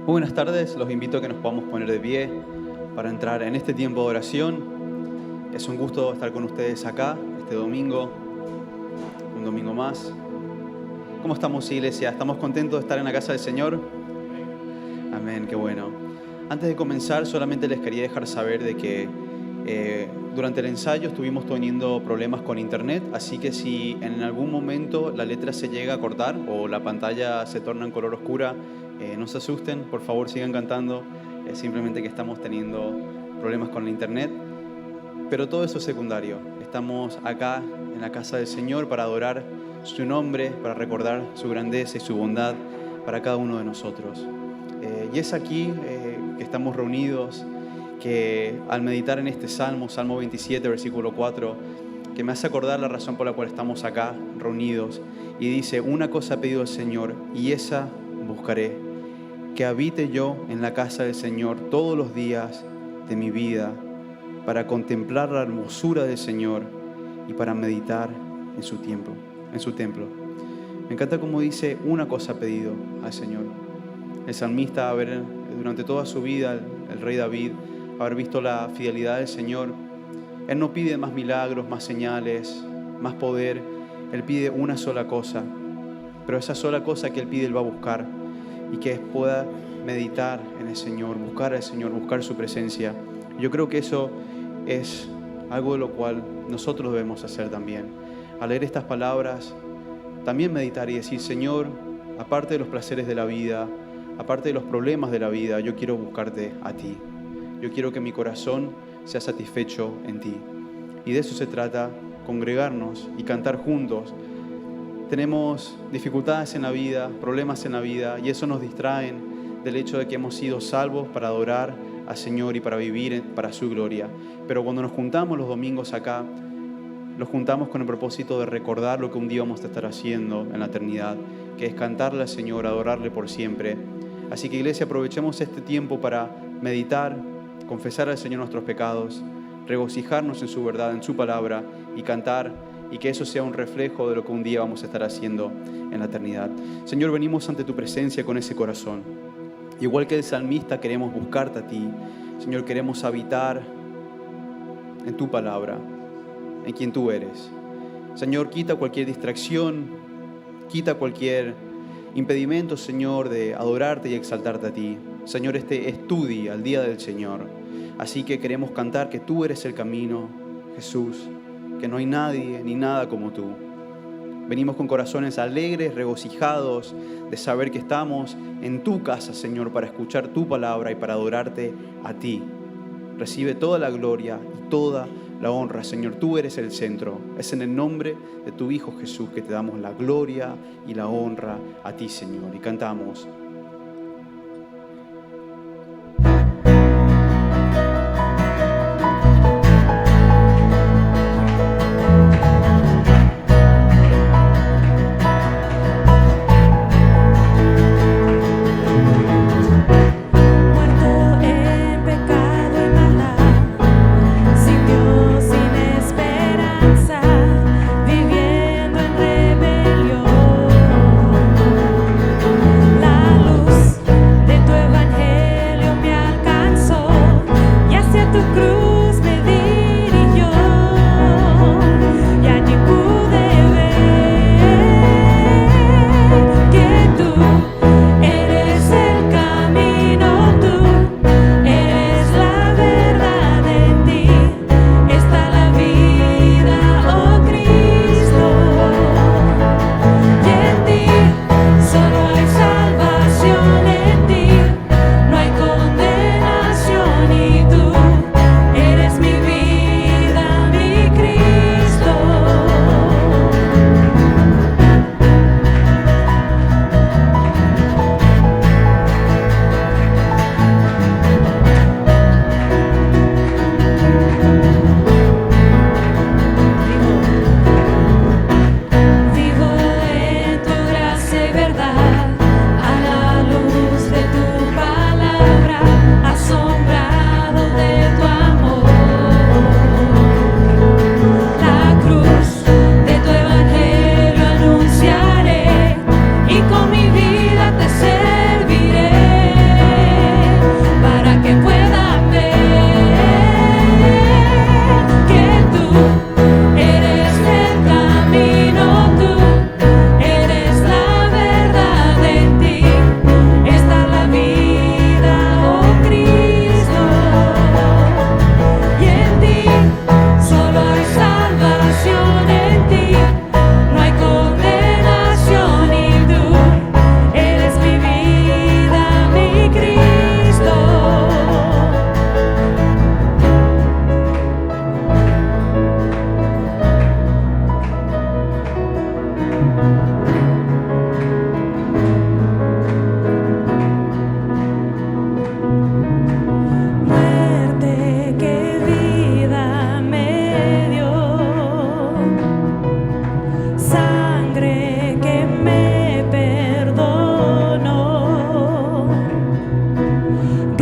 Muy buenas tardes, los invito a que nos podamos poner de pie para entrar en este tiempo de oración. Es un gusto estar con ustedes acá este domingo, un domingo más. ¿Cómo estamos, iglesia? ¿Estamos contentos de estar en la casa del Señor? Amén, qué bueno. Antes de comenzar, solamente les quería dejar saber de que durante el ensayo estuvimos teniendo problemas con internet, así que si en algún momento la letra se llega a cortar o la pantalla se torna en color oscura, no se asusten, por favor sigan cantando, simplemente que estamos teniendo problemas con la internet, pero todo eso es secundario. Estamos acá en la casa del Señor para adorar su nombre, para recordar su grandeza y su bondad para cada uno de nosotros. Y es aquí que estamos reunidos, que al meditar en este Salmo 27, versículo 4, que me hace acordar la razón por la cual estamos acá reunidos, y dice: una cosa ha pedido el Señor, y esa buscaré, que habite yo en la casa del Señor todos los días de mi vida, para contemplar la hermosura del Señor y para meditar en su templo. Me encanta cómo dice: una cosa ha pedido al Señor. El salmista, durante toda su vida, el rey David, haber visto la fidelidad del Señor, él no pide más milagros, más señales, más poder. Él pide una sola cosa, pero esa sola cosa que él pide, él va a buscar, y que pueda meditar en el Señor, buscar al Señor, buscar su presencia. Yo creo que eso es algo de lo cual nosotros debemos hacer también. Al leer estas palabras, también meditar y decir: Señor, aparte de los placeres de la vida, aparte de los problemas de la vida, yo quiero buscarte a ti. Yo quiero que mi corazón sea satisfecho en ti. Y de eso se trata, congregarnos y cantar juntos. Tenemos dificultades en la vida, problemas en la vida, y eso nos distraen del hecho de que hemos sido salvos para adorar al Señor y para vivir para su gloria. Pero cuando nos juntamos los domingos acá, nos juntamos con el propósito de recordar lo que un día vamos a estar haciendo en la eternidad, que es cantarle al Señor, adorarle por siempre. Así que, iglesia, aprovechemos este tiempo para meditar, confesar al Señor nuestros pecados, regocijarnos en su verdad, en su palabra, y cantar, y que eso sea un reflejo de lo que un día vamos a estar haciendo en la eternidad. Señor, venimos ante tu presencia con ese corazón. Igual que el salmista, queremos buscarte a ti. Señor, queremos habitar en tu palabra, en quien tú eres. Señor, quita cualquier distracción, quita cualquier impedimento, Señor, de adorarte y exaltarte a ti. Señor, este es tu día, el día del Señor. Así que queremos cantar que tú eres el camino, Jesús, que no hay nadie ni nada como tú. Venimos con corazones alegres, regocijados de saber que estamos en tu casa, Señor, para escuchar tu palabra y para adorarte a ti. Recibe toda la gloria y toda la honra, Señor. Tú eres el centro. Es en el nombre de tu Hijo Jesús que te damos la gloria y la honra a ti, Señor. Y cantamos: La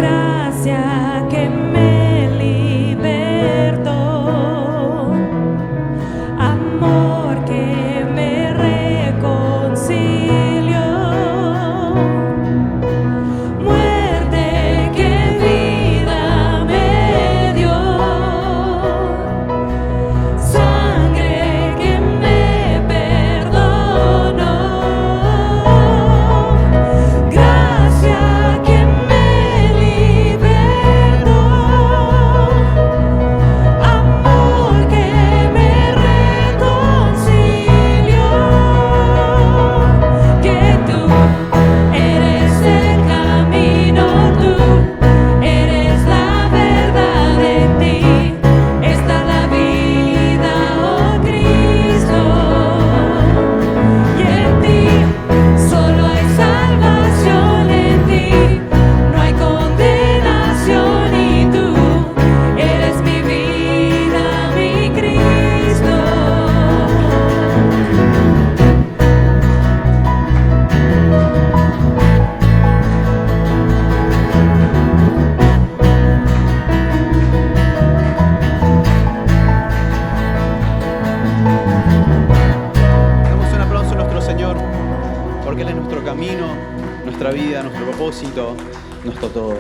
gracia que me libertó, amor que me reconcilió, muerte que vida me dio, sangre que me perdonó, gracia que me libertó, amor que me reconcilió, que tú eres el camino, tú eres la verdad, en ti está la vida, oh Cristo, y en ti solo hay salvación, en ti no hay condenación, y tú eres mi vida, mi Cristo. Damos un aplauso a nuestro Señor, porque Él es nuestro camino, nuestra vida, nuestro propósito, nuestro todo.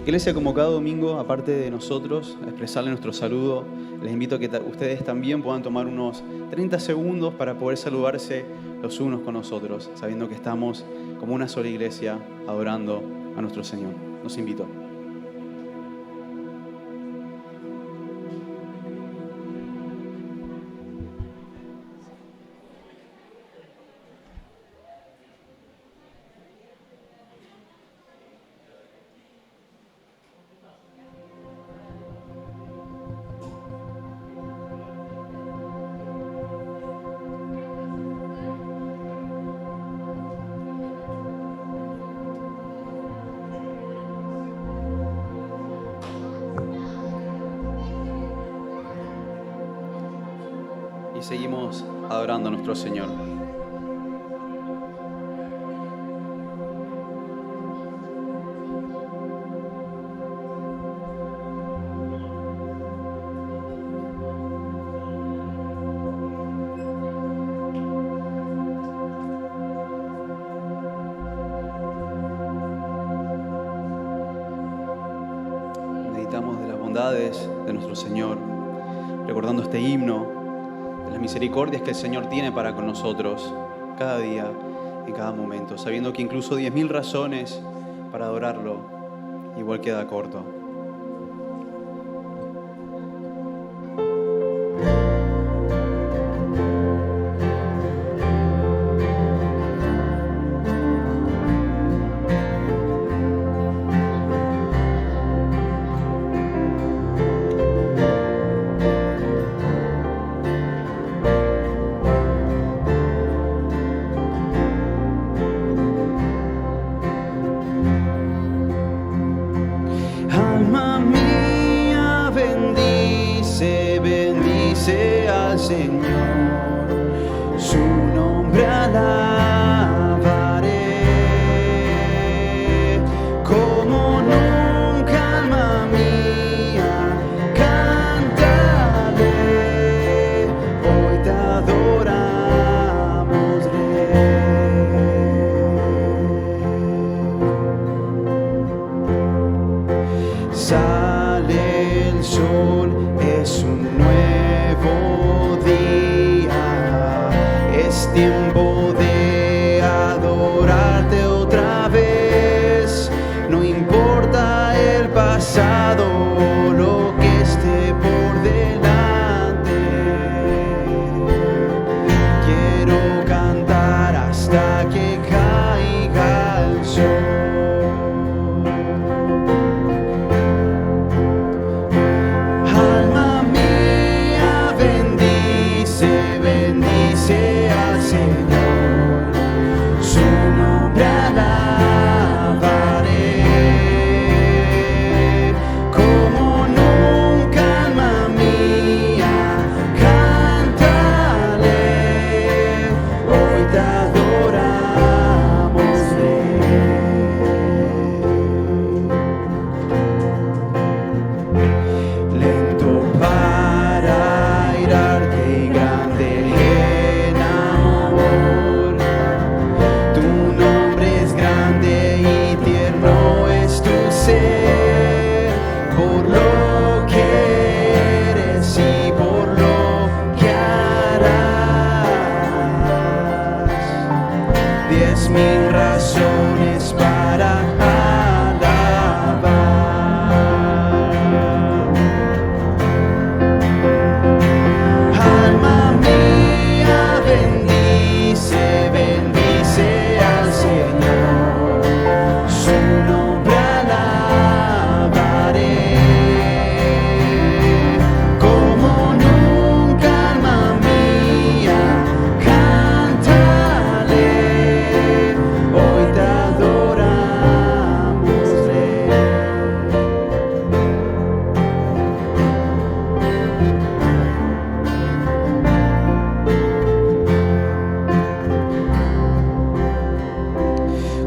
Iglesia, como cada domingo, aparte de nosotros, a expresarle nuestro saludo, les invito a que ustedes también puedan tomar unos 30 segundos para poder saludarse los unos con nosotros, sabiendo que estamos como una sola iglesia adorando a nuestro Señor. Los invito. Y seguimos adorando a nuestro Señor. Meditamos de las bondades de nuestro Señor, recordando este himno, de las misericordias que el Señor tiene para con nosotros cada día, en cada momento, sabiendo que incluso 10.000 razones para adorarlo igual queda corto. Alma mía, bendice, bendice al Señor, su nombre alabaré, como nunca, alma mía, cántale, hoy te adoramos, Rey. Sale el sol, es un nuevo día, es tiempo de adorarte otra vez. No importa el pasado, lo que esté por delante, quiero cantar hasta que caiga el sol. Alma mía, bendice, bendice al Señor, su nombre alabaré, como nunca, alma mía, cántale, hoy te adoramos, Rey. para alabar. Alma mía, bendice, bendice al Señor, su nombre alabaré. Como nunca, alma mía, cántale, hoy te adoramos, Rey.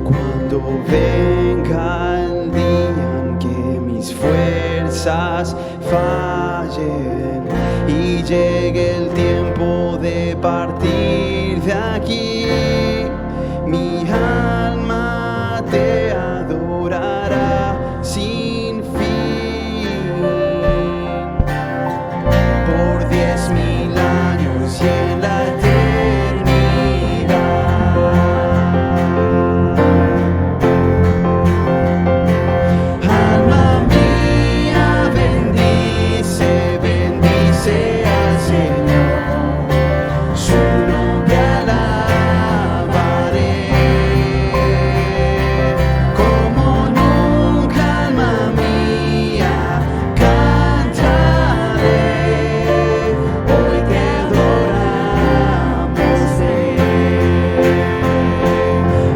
Cuando venga el día en que mis fuerzas fallen y llegue el tiempo de partir de aquí, mi alma te adorará sin fin. Por 10.000 años y en la eternidad. Alma mía, bendice, bendice al Señor, su nombre alabaré. Como nunca, alma mía, cantaré, hoy te adoramos, Rey.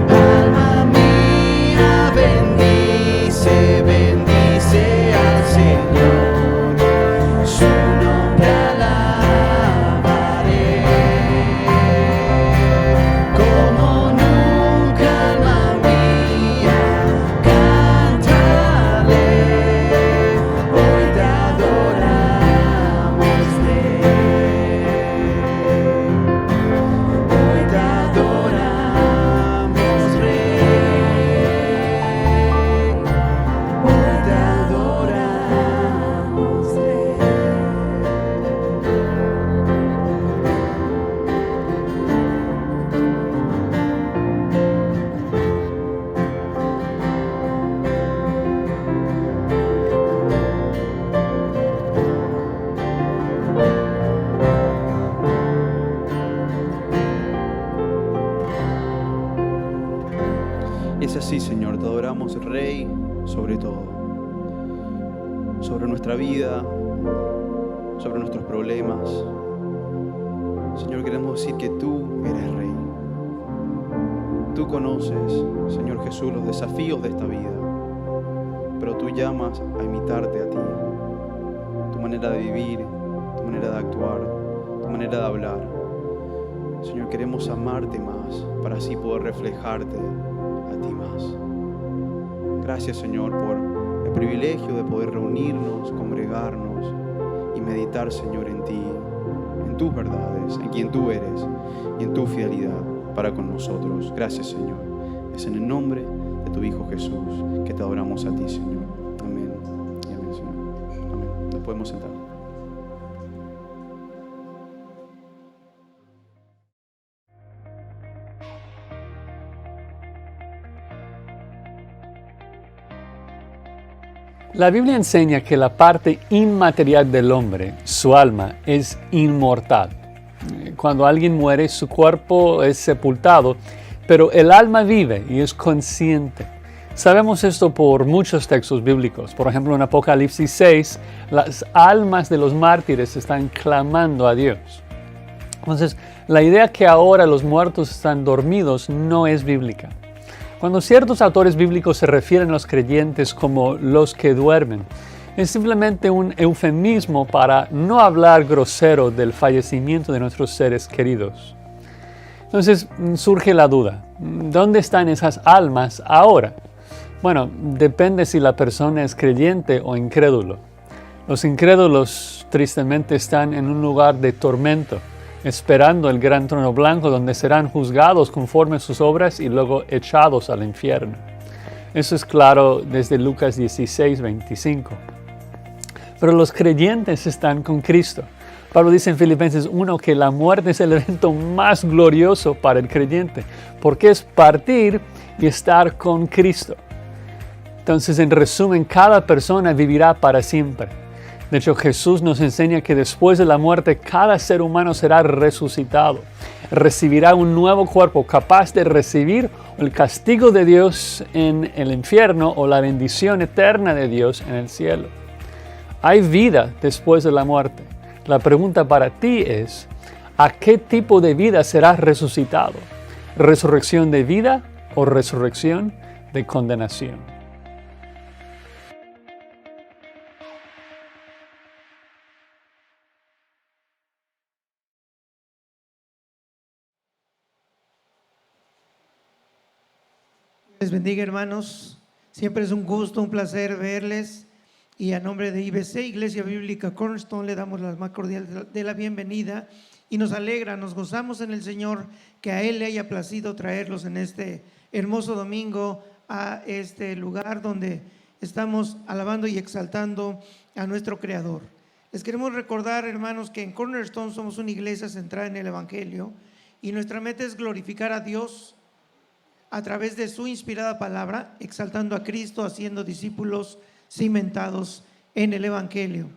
Alma mía, bendice, bendice al Señor, su nombre alabaré. Como nunca, alma mía, cántale, hoy te adoramos, Rey. Hoy te adoramos, Rey. Hoy te adoramos, Rey. Es así, Señor, te adoramos, Rey, sobre todo, sobre nuestra vida, sobre nuestros problemas. Señor, queremos decir que tú eres Rey. Tú conoces, Señor Jesús, los desafíos de esta vida, pero tú llamas a imitarte a ti, tu manera de vivir, tu manera de actuar, tu manera de hablar. Señor, queremos amarte más para así poder reflejarte a ti más. Gracias, Señor, por el privilegio de poder reunirnos, congregarnos y meditar, Señor, en ti, en tus verdades, en quien tú eres y en tu fidelidad para con nosotros. Gracias, Señor. Es en el nombre de tu Hijo Jesús que te adoramos a ti, Señor. Amén. Y amén, Señor. Amén. Nos podemos sentar. La Biblia enseña que la parte inmaterial del hombre, su alma, es inmortal. Cuando alguien muere, su cuerpo es sepultado, pero el alma vive y es consciente. Sabemos esto por muchos textos bíblicos. Por ejemplo, en Apocalipsis 6, las almas de los mártires están clamando a Dios. Entonces, la idea que ahora los muertos están dormidos no es bíblica. Cuando ciertos autores bíblicos se refieren a los creyentes como los que duermen, es simplemente un eufemismo para no hablar grosero del fallecimiento de nuestros seres queridos. Entonces surge la duda, ¿dónde están esas almas ahora? Bueno, depende si la persona es creyente o incrédulo. Los incrédulos tristemente están en un lugar de tormento, esperando el gran trono blanco donde serán juzgados conforme a sus obras y luego echados al infierno. Eso es claro desde Lucas 16, 25. Pero los creyentes están con Cristo. Pablo dice en Filipenses 1 que la muerte es el evento más glorioso para el creyente, porque es partir y estar con Cristo. Entonces, en resumen, cada persona vivirá para siempre. De hecho, Jesús nos enseña que después de la muerte, cada ser humano será resucitado. Recibirá un nuevo cuerpo capaz de recibir el castigo de Dios en el infierno o la bendición eterna de Dios en el cielo. Hay vida después de la muerte. La pregunta para ti es, ¿a qué tipo de vida serás resucitado? ¿Resurrección de vida o resurrección de condenación? Les bendiga, hermanos. Siempre es un gusto, un placer verles. Y a nombre de IBC, Iglesia Bíblica Cornerstone, le damos la más cordial de la bienvenida. Y nos alegra, nos gozamos en el Señor que a Él le haya placido traerlos en este hermoso domingo a este lugar donde estamos alabando y exaltando a nuestro Creador. Les queremos recordar, hermanos, que en Cornerstone somos una iglesia centrada en el Evangelio y nuestra meta es glorificar a Dios a través de su inspirada palabra, exaltando a Cristo, haciendo discípulos cimentados en el Evangelio.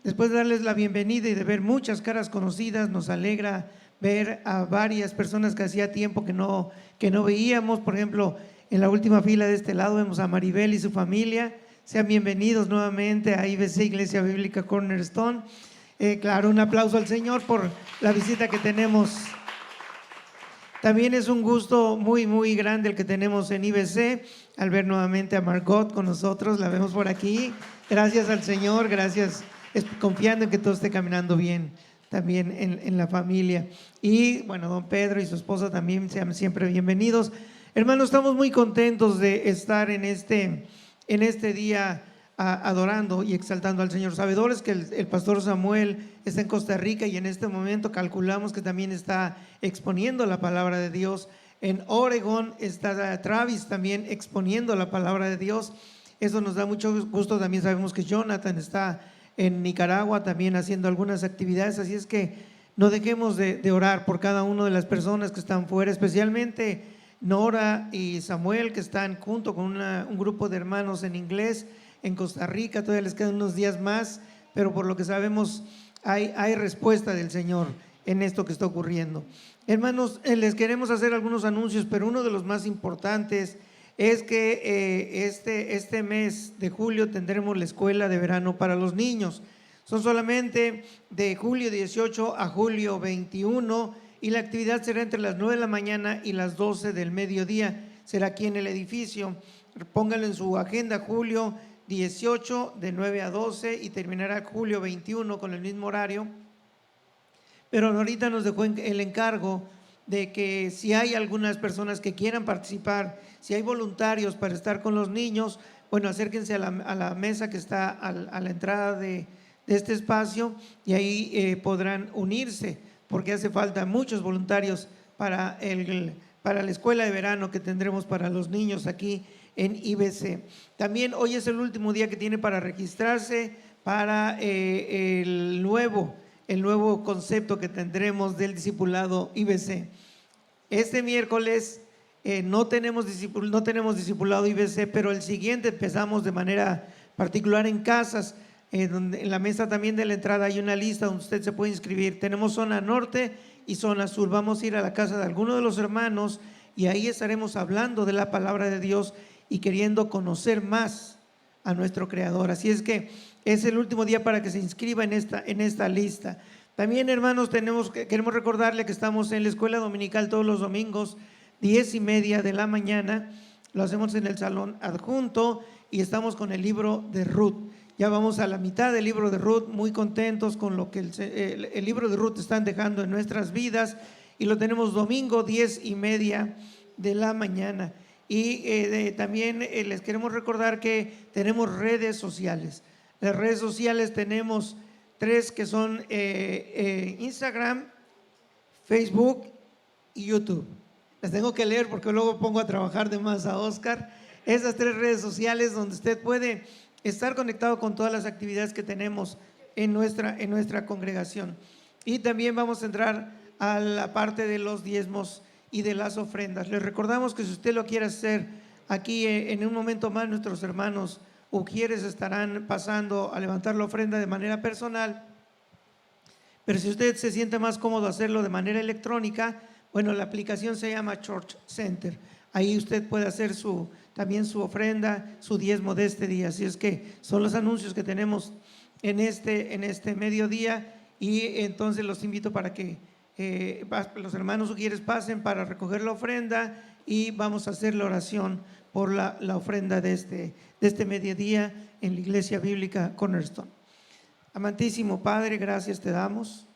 Después de darles la bienvenida y de ver muchas caras conocidas, nos alegra ver a varias personas que hacía tiempo que no veíamos. Por ejemplo, en la última fila de este lado vemos a Maribel y su familia. Sean bienvenidos nuevamente a IBC, Iglesia Bíblica Cornerstone. Claro, un aplauso al Señor por la visita que tenemos. También es un gusto muy, muy grande el que tenemos en IBC al ver nuevamente a Margot con nosotros. La vemos por aquí. Gracias al Señor, gracias, confiando en que todo esté caminando bien también en la familia. Y bueno, don Pedro y su esposa también sean siempre bienvenidos. Hermanos, estamos muy contentos de estar en este día adorando y exaltando al Señor. Sabedores que el pastor Samuel está en Costa Rica y en este momento calculamos que también está exponiendo la palabra de Dios. En Oregón está Travis también exponiendo la palabra de Dios. Eso nos da mucho gusto. También sabemos que Jonathan está en Nicaragua también haciendo algunas actividades, así es que no dejemos de orar por cada una de las personas que están fuera, especialmente Nora y Samuel, que están junto con un grupo de hermanos en inglés en Costa Rica. Todavía les quedan unos días más, pero por lo que sabemos hay respuesta del Señor en esto que está ocurriendo. Hermanos, les queremos hacer algunos anuncios, pero uno de los más importantes es que este mes de julio tendremos la escuela de verano para los niños. Son solamente de julio 18 a julio 21 y la actividad será entre las 9 de la mañana y las 12 del mediodía. Será aquí en el edificio. Pónganlo en su agenda, julio 18 de 9 a 12 y terminará julio 21 con el mismo horario. Pero ahorita nos dejó el encargo de que si hay algunas personas que quieran participar, si hay voluntarios para estar con los niños, bueno, acérquense a la mesa que está a la entrada de este espacio y ahí podrán unirse, porque hace falta muchos voluntarios para la escuela de verano que tendremos para los niños aquí en IBC. También hoy es el último día que tiene para registrarse para el nuevo concepto que tendremos del discipulado IBC. Este miércoles no tenemos discipulado IBC, pero el siguiente empezamos de manera particular en casas, donde en la mesa también de la entrada hay una lista donde usted se puede inscribir. Tenemos zona norte y zona sur. Vamos a ir a la casa de alguno de los hermanos y ahí estaremos hablando de la palabra de Dios y queriendo conocer más a nuestro Creador. Así es que es el último día para que se inscriba en esta lista. También, hermanos, queremos recordarle que estamos en la escuela dominical todos los domingos, 10:30 de la mañana. Lo hacemos en el salón adjunto y estamos con el libro de Ruth. Ya vamos a la mitad del libro de Ruth, muy contentos con lo que el libro de Ruth están dejando en nuestras vidas, y lo tenemos domingo 10:30 de la mañana. Y también les queremos recordar que tenemos redes sociales. Las redes sociales tenemos 3 que son Instagram, Facebook y YouTube. Las tengo que leer porque luego pongo a trabajar de más a Oscar. Esas 3 redes sociales donde usted puede estar conectado con todas las actividades que tenemos en nuestra congregación. Y también vamos a entrar a la parte de los diezmos y de las ofrendas. Les recordamos que si usted lo quiere hacer aquí en un momento más, nuestros hermanos Ujieres estarán pasando a levantar la ofrenda de manera personal. Pero si usted se siente más cómodo hacerlo de manera electrónica, bueno, la aplicación se llama Church Center. Ahí usted puede hacer también su ofrenda, su diezmo de este día. Así es que son los anuncios que tenemos en este mediodía, y entonces los invito para que los hermanos Ujieres pasen para recoger la ofrenda, y vamos a hacer la oración por la ofrenda de este mediodía en la Iglesia Bíblica Cornerstone. Amantísimo Padre, gracias te damos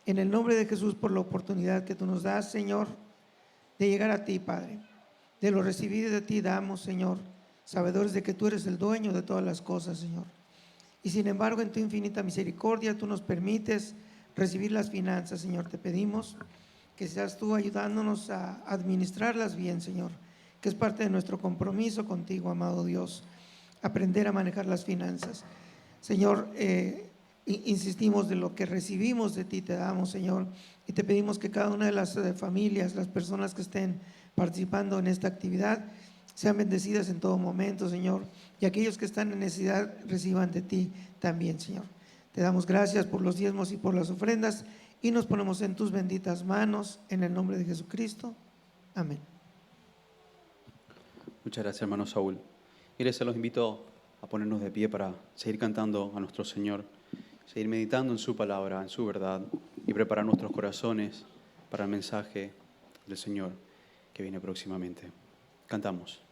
en el nombre de Jesús por la oportunidad que tú nos das, Señor, de llegar a ti, Padre. De lo recibido de ti damos, Señor, sabedores de que tú eres el dueño de todas las cosas, Señor. Y sin embargo, en tu infinita misericordia, tú nos permites recibir las finanzas, Señor. Te pedimos que seas tú ayudándonos a administrarlas bien, Señor, que es parte de nuestro compromiso contigo, amado Dios, aprender a manejar las finanzas. Señor, insistimos, de lo que recibimos de ti te damos, Señor, y te pedimos que cada una de las familias, las personas que estén participando en esta actividad, sean bendecidas en todo momento, Señor, y aquellos que están en necesidad reciban de ti también, Señor. Te damos gracias por los diezmos y por las ofrendas, y nos ponemos en tus benditas manos, en el nombre de Jesucristo. Amén. Muchas gracias, hermano Saúl. Iglesia, los invito a ponernos de pie para seguir cantando a nuestro Señor, seguir meditando en su palabra, en su verdad, y preparar nuestros corazones para el mensaje del Señor que viene próximamente. Cantamos.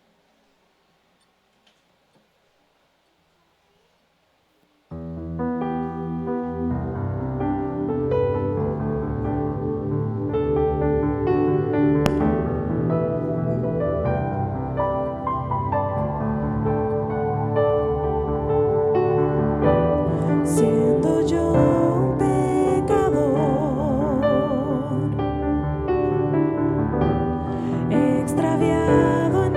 Siendo yo un pecador, extraviado en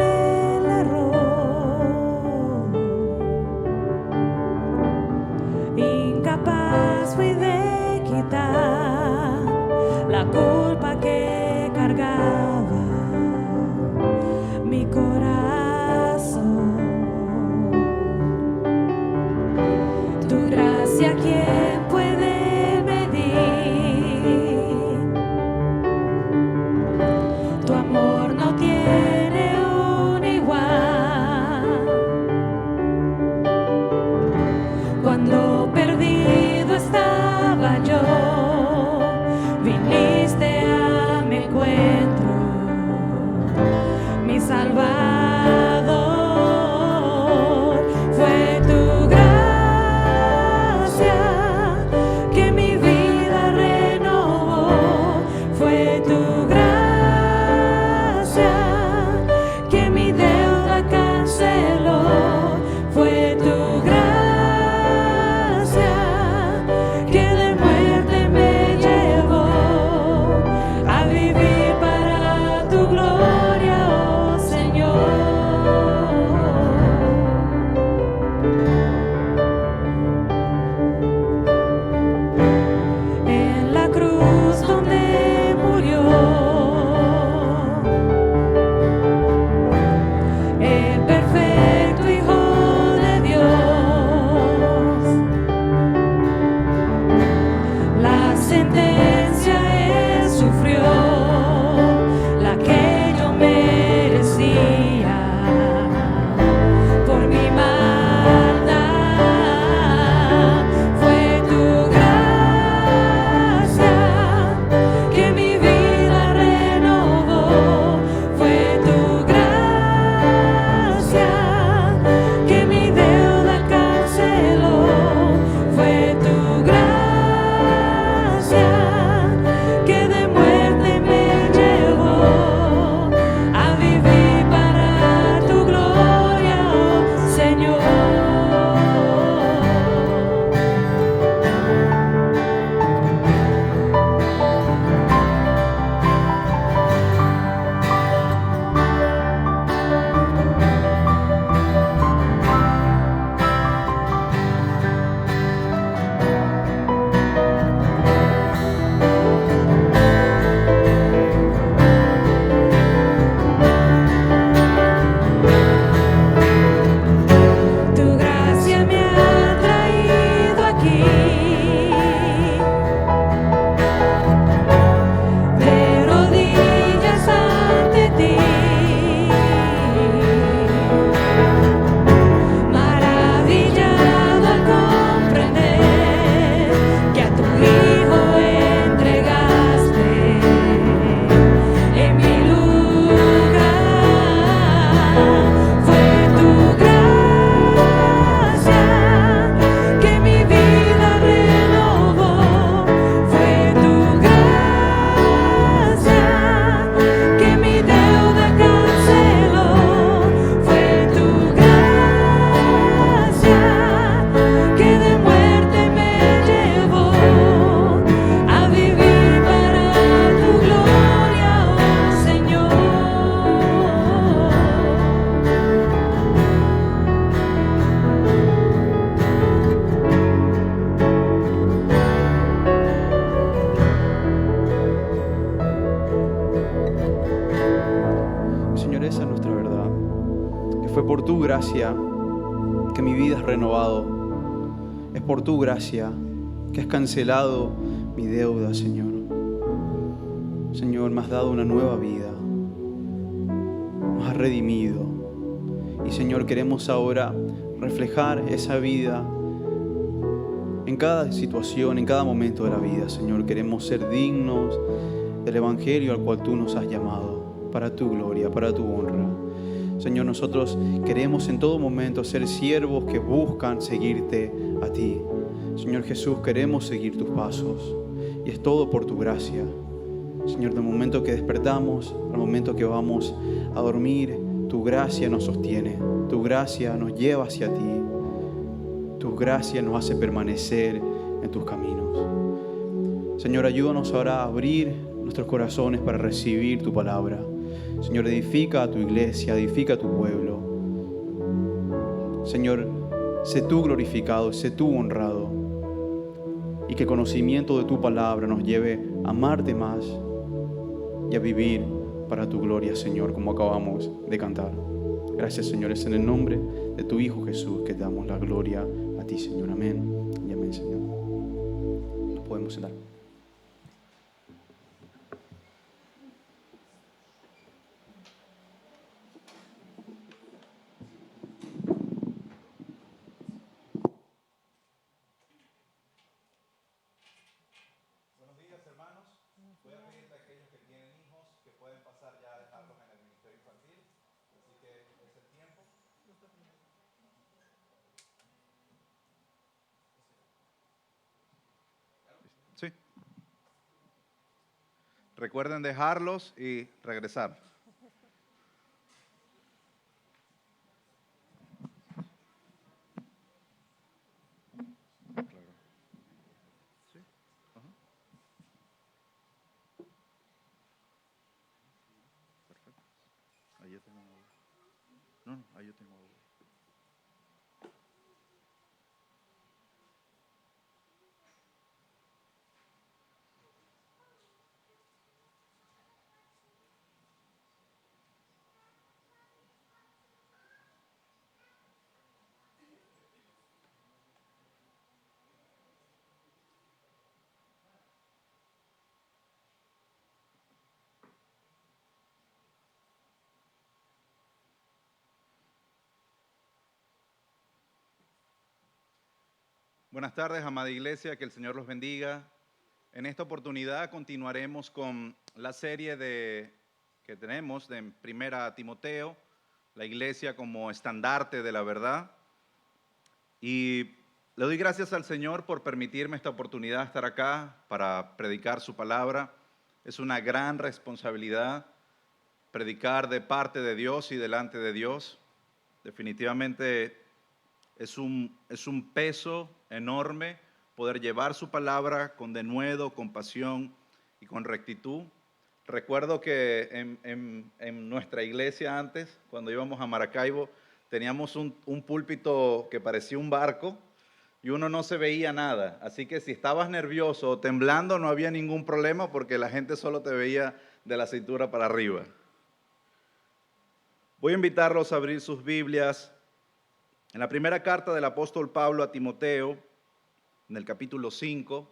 gracia que mi vida es renovado. Es por tu gracia que has cancelado mi deuda, Señor. Señor, me has dado una nueva vida. Nos has redimido. Y Señor, queremos ahora reflejar esa vida en cada situación, en cada momento de la vida. Señor, queremos ser dignos del Evangelio al cual tú nos has llamado, para tu gloria, para tu honra. Señor, nosotros queremos en todo momento ser siervos que buscan seguirte a ti. Señor Jesús, queremos seguir tus pasos y es todo por tu gracia. Señor, del momento que despertamos al momento que vamos a dormir, tu gracia nos sostiene, tu gracia nos lleva hacia ti, tu gracia nos hace permanecer en tus caminos. Señor, ayúdanos ahora a abrir nuestros corazones para recibir tu palabra. Señor, edifica a tu iglesia, edifica a tu pueblo. Señor, sé tú glorificado, sé tú honrado. Y que el conocimiento de tu palabra nos lleve a amarte más y a vivir para tu gloria, Señor, como acabamos de cantar. Gracias, Señor, es en el nombre de tu Hijo Jesús que te damos la gloria a ti, Señor. Amén y amén, Señor. Nos podemos sentar. Sí. Recuerden dejarlos y regresar. Claro. Sí. Ajá. Perfecto. Ahí yo tengo. No, ahí yo tengo. Buenas tardes, amada iglesia, que el Señor los bendiga. En esta oportunidad continuaremos con la serie que tenemos de Primera Timoteo, la iglesia como estandarte de la verdad. Y le doy gracias al Señor por permitirme esta oportunidad de estar acá para predicar su palabra. Es una gran responsabilidad predicar de parte de Dios y delante de Dios. Definitivamente es un peso enorme poder llevar su palabra con denuedo, con pasión y con rectitud. Recuerdo que en nuestra iglesia antes, cuando íbamos a Maracaibo, teníamos un púlpito que parecía un barco y uno no se veía nada. Así que si estabas nervioso o temblando no había ningún problema porque la gente solo te veía de la cintura para arriba. Voy a invitarlos a abrir sus Biblias en la primera carta del apóstol Pablo a Timoteo, en el capítulo 5.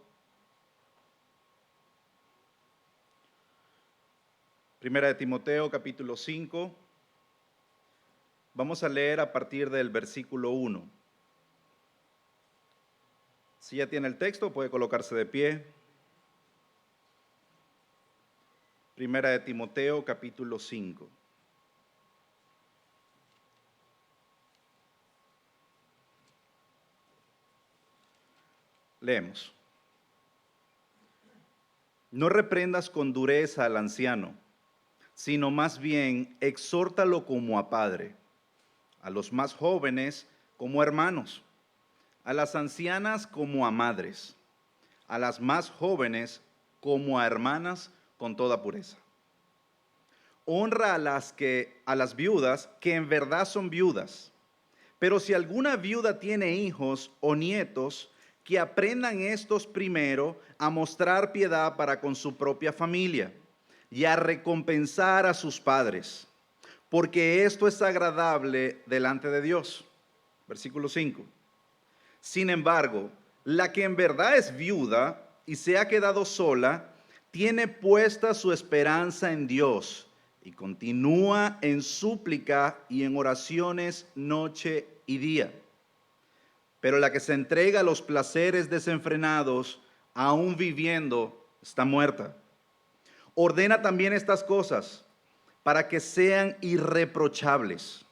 Primera de Timoteo, capítulo 5. Vamos a leer a partir del versículo 1. Si ya tiene el texto, puede colocarse de pie. Primera de Timoteo, capítulo 5. Leemos. No reprendas con dureza al anciano, sino más bien exhórtalo como a padre, a los más jóvenes como hermanos, a las ancianas como a madres, a las más jóvenes como a hermanas con toda pureza. Honra a las viudas que en verdad son viudas, pero si alguna viuda tiene hijos o nietos, que aprendan estos primero a mostrar piedad para con su propia familia y a recompensar a sus padres, porque esto es agradable delante de Dios. Versículo 5. Sin embargo, la que en verdad es viuda y se ha quedado sola, tiene puesta su esperanza en Dios y continúa en súplica y en oraciones noche y día. Pero la que se entrega a los placeres desenfrenados, aún viviendo, está muerta. Ordena también estas cosas para que sean irreprochables.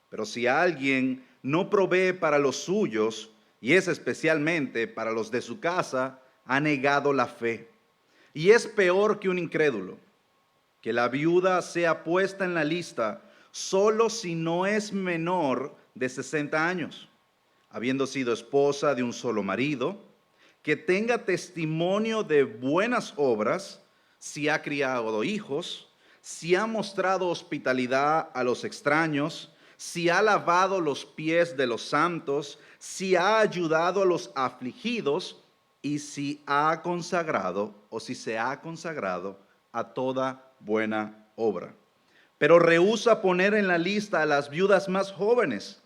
Pero si alguien no provee para los suyos, y es especialmente para los de su casa, ha negado la fe. Y es peor que un incrédulo, que la viuda sea puesta en la lista solo si no es menor de 60 años, habiendo sido esposa de un solo marido, que tenga testimonio de buenas obras, si ha criado hijos, si ha mostrado hospitalidad a los extraños, si ha lavado los pies de los santos, si ha ayudado a los afligidos y si ha consagrado o si se ha consagrado a toda buena obra. Pero rehúsa poner en la lista a las viudas más jóvenes,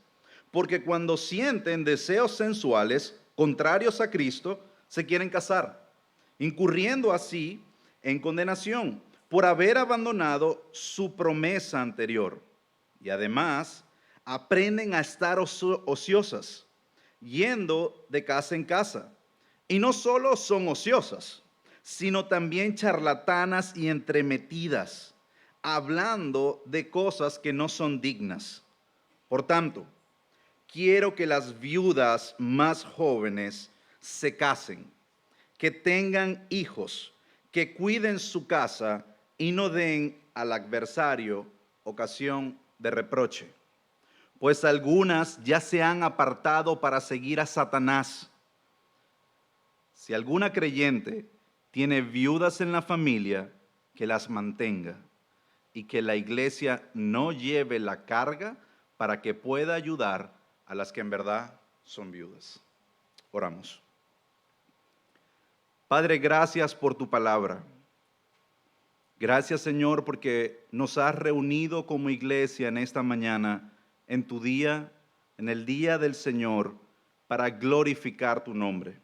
porque cuando sienten deseos sensuales contrarios a Cristo, se quieren casar, incurriendo así en condenación por haber abandonado su promesa anterior. Y además, aprenden a estar ociosas, yendo de casa en casa. Y no solo son ociosas, sino también charlatanas y entremetidas, hablando de cosas que no son dignas. Por tanto, quiero que las viudas más jóvenes se casen, que tengan hijos, que cuiden su casa y no den al adversario ocasión de reproche. Pues algunas ya se han apartado para seguir a Satanás. Si alguna creyente tiene viudas en la familia, que las mantenga y que la iglesia no lleve la carga para que pueda ayudar a las que en verdad son viudas. Oramos. Padre, gracias por tu palabra. Gracias, Señor, porque nos has reunido como iglesia en esta mañana, en tu día, en el día del Señor, para glorificar tu nombre.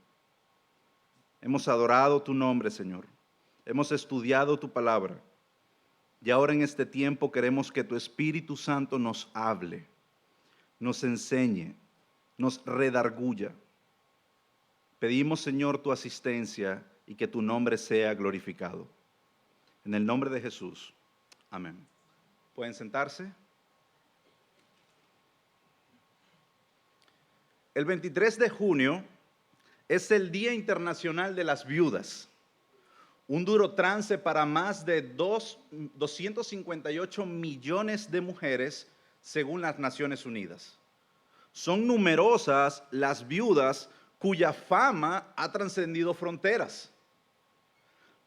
Hemos adorado tu nombre, Señor. Hemos estudiado tu palabra. Y ahora en este tiempo queremos que tu Espíritu Santo nos hable, nos enseñe, nos redarguya. Pedimos, Señor, tu asistencia y que tu nombre sea glorificado. En el nombre de Jesús. Amén. ¿Pueden sentarse? El 23 de junio es el Día Internacional de las Viudas. Un duro trance para más de 258 millones de mujeres según las Naciones Unidas. Son numerosas las viudas cuya fama ha trascendido fronteras.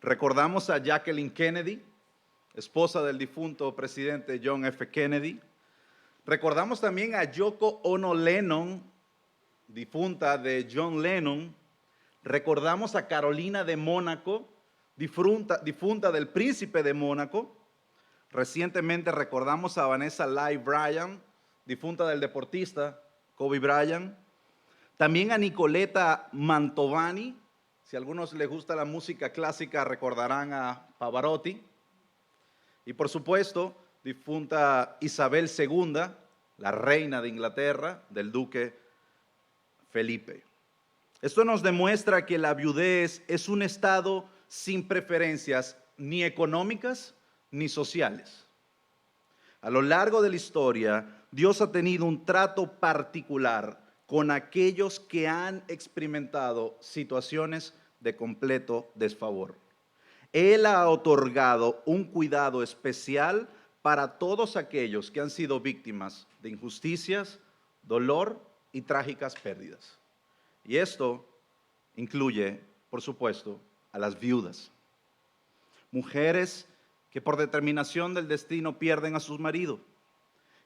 Recordamos a Jacqueline Kennedy, esposa del difunto presidente John F. Kennedy. Recordamos también a Yoko Ono Lennon, difunta de John Lennon. Recordamos a Carolina de Mónaco, difunta del príncipe de Mónaco. Recientemente recordamos a Vanessa Lai Bryan, difunta del deportista Kobe Bryant. También a Nicoletta Mantovani. Si a algunos les gusta la música clásica, recordarán a Pavarotti. Y por supuesto, difunta Isabel II, la reina de Inglaterra, del duque Felipe. Esto nos demuestra que la viudez es un estado sin preferencias ni económicas ni sociales. A lo largo de la historia, Dios ha tenido un trato particular con aquellos que han experimentado situaciones de completo desfavor. Él ha otorgado un cuidado especial para todos aquellos que han sido víctimas de injusticias, dolor y trágicas pérdidas. Y esto incluye, por supuesto, a las viudas. Mujeres que por determinación del destino pierden a sus maridos,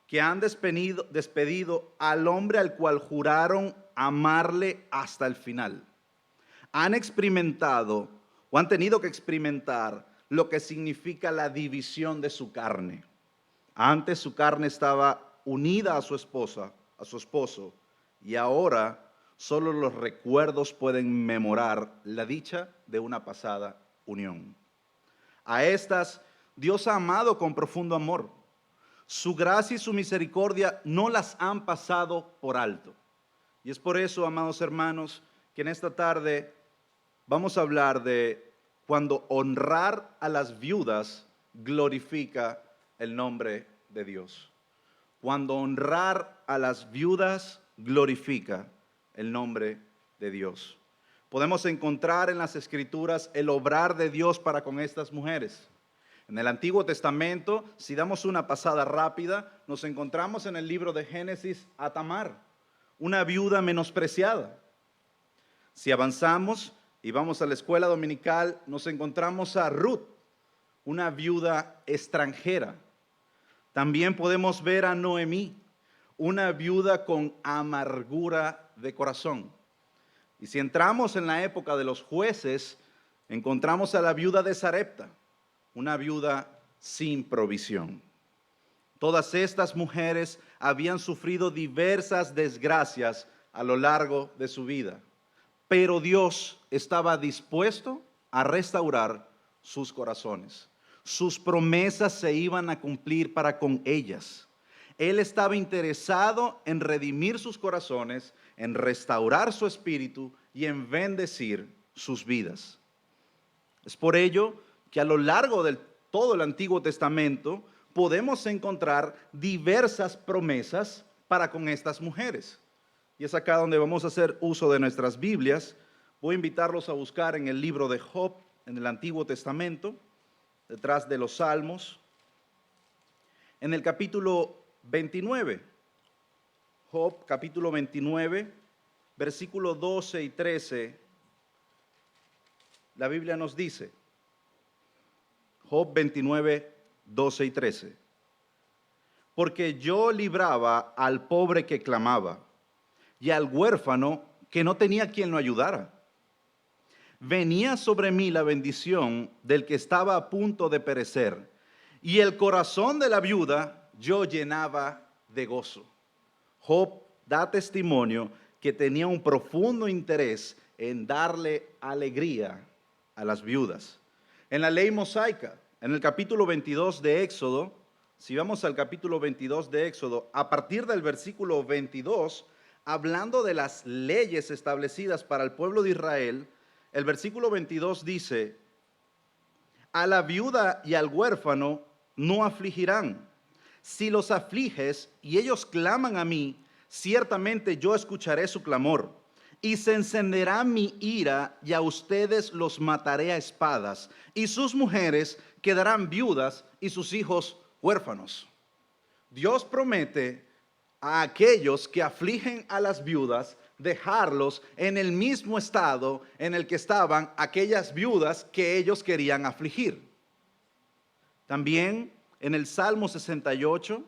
que han despedido al hombre al cual juraron amarle hasta el final. Han experimentado o han tenido que experimentar lo que significa la división de su carne, Antes su carne estaba unida a su esposa, a su esposo, y ahora solo los recuerdos pueden memorar la dicha de una pasada unión. A estas Dios ha amado con profundo amor. Su gracia y su misericordia no las han pasado por alto. Y es por eso, amados hermanos, que en esta tarde vamos a hablar de cuando honrar a las viudas glorifica el nombre de Dios. Cuando honrar a las viudas glorifica el nombre de Dios. Podemos encontrar en las Escrituras el obrar de Dios para con estas mujeres. En el Antiguo Testamento, si damos una pasada rápida, nos encontramos en el libro de Génesis a Tamar, una viuda menospreciada. Si avanzamos y vamos a la escuela dominical, nos encontramos a Ruth, una viuda extranjera. También podemos ver a Noemí, una viuda con amargura de corazón. Y si entramos en la época de los jueces, encontramos a la viuda de Sarepta, una viuda sin provisión. Todas estas mujeres habían sufrido diversas desgracias a lo largo de su vida, pero Dios estaba dispuesto a restaurar sus corazones. Sus promesas se iban a cumplir para con ellas. Él estaba interesado en redimir sus corazones, en restaurar su espíritu y en bendecir sus vidas. Es por ello que a lo largo de todo el Antiguo Testamento podemos encontrar diversas promesas para con estas mujeres. Y es acá donde vamos a hacer uso de nuestras Biblias. Voy a invitarlos a buscar en el libro de Job, en el Antiguo Testamento, detrás de los Salmos, en el capítulo 29. Job, capítulo 29, versículos 12 y 13, la Biblia nos dice, Job 29, 12 y 13, porque yo libraba al pobre que clamaba y al huérfano que no tenía quien lo ayudara. Venía sobre mí la bendición del que estaba a punto de perecer, y el corazón de la viuda yo llenaba de gozo. Job da testimonio que tenía un profundo interés en darle alegría a las viudas. En la ley mosaica, en el capítulo 22 de Éxodo, si vamos al capítulo 22 de Éxodo, a partir del versículo 22, hablando de las leyes establecidas para el pueblo de Israel, el versículo 22 dice, a la viuda y al huérfano no afligirán. Si los afliges y ellos claman a mí, ciertamente yo escucharé su clamor. Y se encenderá mi ira y a ustedes los mataré a espadas. Y sus mujeres quedarán viudas y sus hijos huérfanos. Dios promete a aquellos que afligen a las viudas dejarlos en el mismo estado en el que estaban aquellas viudas que ellos querían afligir. También en el Salmo 68,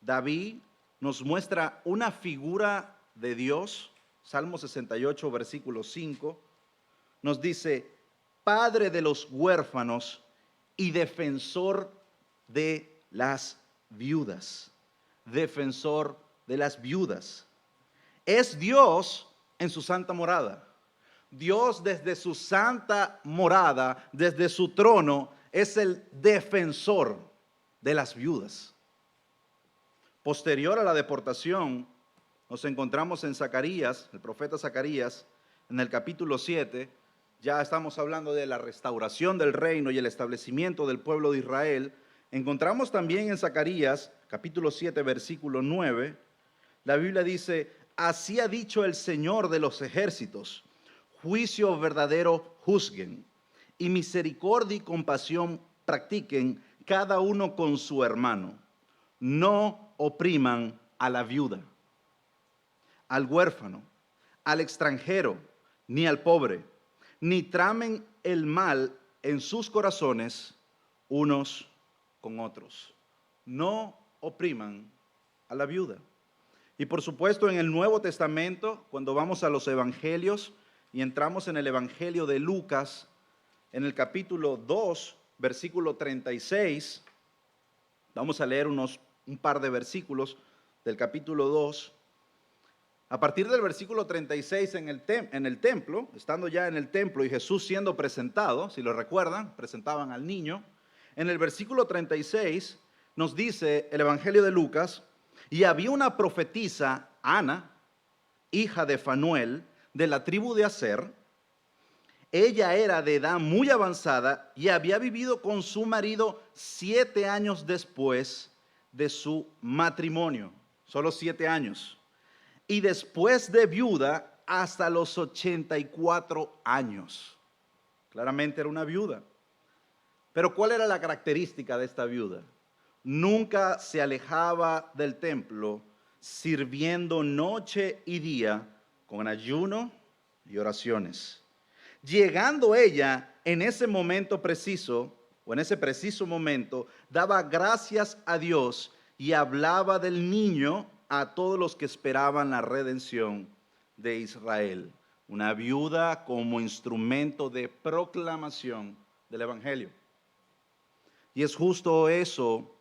David nos muestra una figura de Dios. Salmo 68, versículo 5, nos dice, Padre de los huérfanos y defensor de las viudas. Defensor de las viudas. Es Dios en su santa morada. Dios desde su santa morada, desde su trono, es el defensor de las viudas. Posterior a la deportación, nos encontramos en Zacarías, el profeta Zacarías, en el capítulo 7, ya estamos hablando de la restauración del reino y el establecimiento del pueblo de Israel. Encontramos también en Zacarías, capítulo 7, versículo 9, la Biblia dice, así ha dicho el Señor de los ejércitos, juicio verdadero juzguen, y misericordia y compasión practiquen cada uno con su hermano. No opriman a la viuda, al huérfano, al extranjero, ni al pobre, ni tramen el mal en sus corazones unos con otros. No opriman a la viuda. Y por supuesto en el Nuevo Testamento, cuando vamos a los evangelios y entramos en el evangelio de Lucas, en el capítulo 2, versículo 36, Vamos a leer un par de versículos del capítulo 2. A partir del versículo 36 en el templo, estando ya en el templo y Jesús siendo presentado, si lo recuerdan, presentaban al niño. En el versículo 36 nos dice el Evangelio de Lucas, y había una profetisa, Ana, hija de Fanuel, de la tribu de Aser. Ella era de edad muy avanzada y había vivido con su marido 7 años después de su matrimonio, solo 7 años. Y después de viuda hasta los 84 años. Claramente era una viuda. Pero ¿cuál era la característica de esta viuda? Nunca se alejaba del templo, sirviendo noche y día con ayuno y oraciones. Llegando ella en ese momento preciso, o en ese preciso momento, daba gracias a Dios y hablaba del niño a todos los que esperaban la redención de Israel. Una viuda como instrumento de proclamación del Evangelio. Y es justo eso,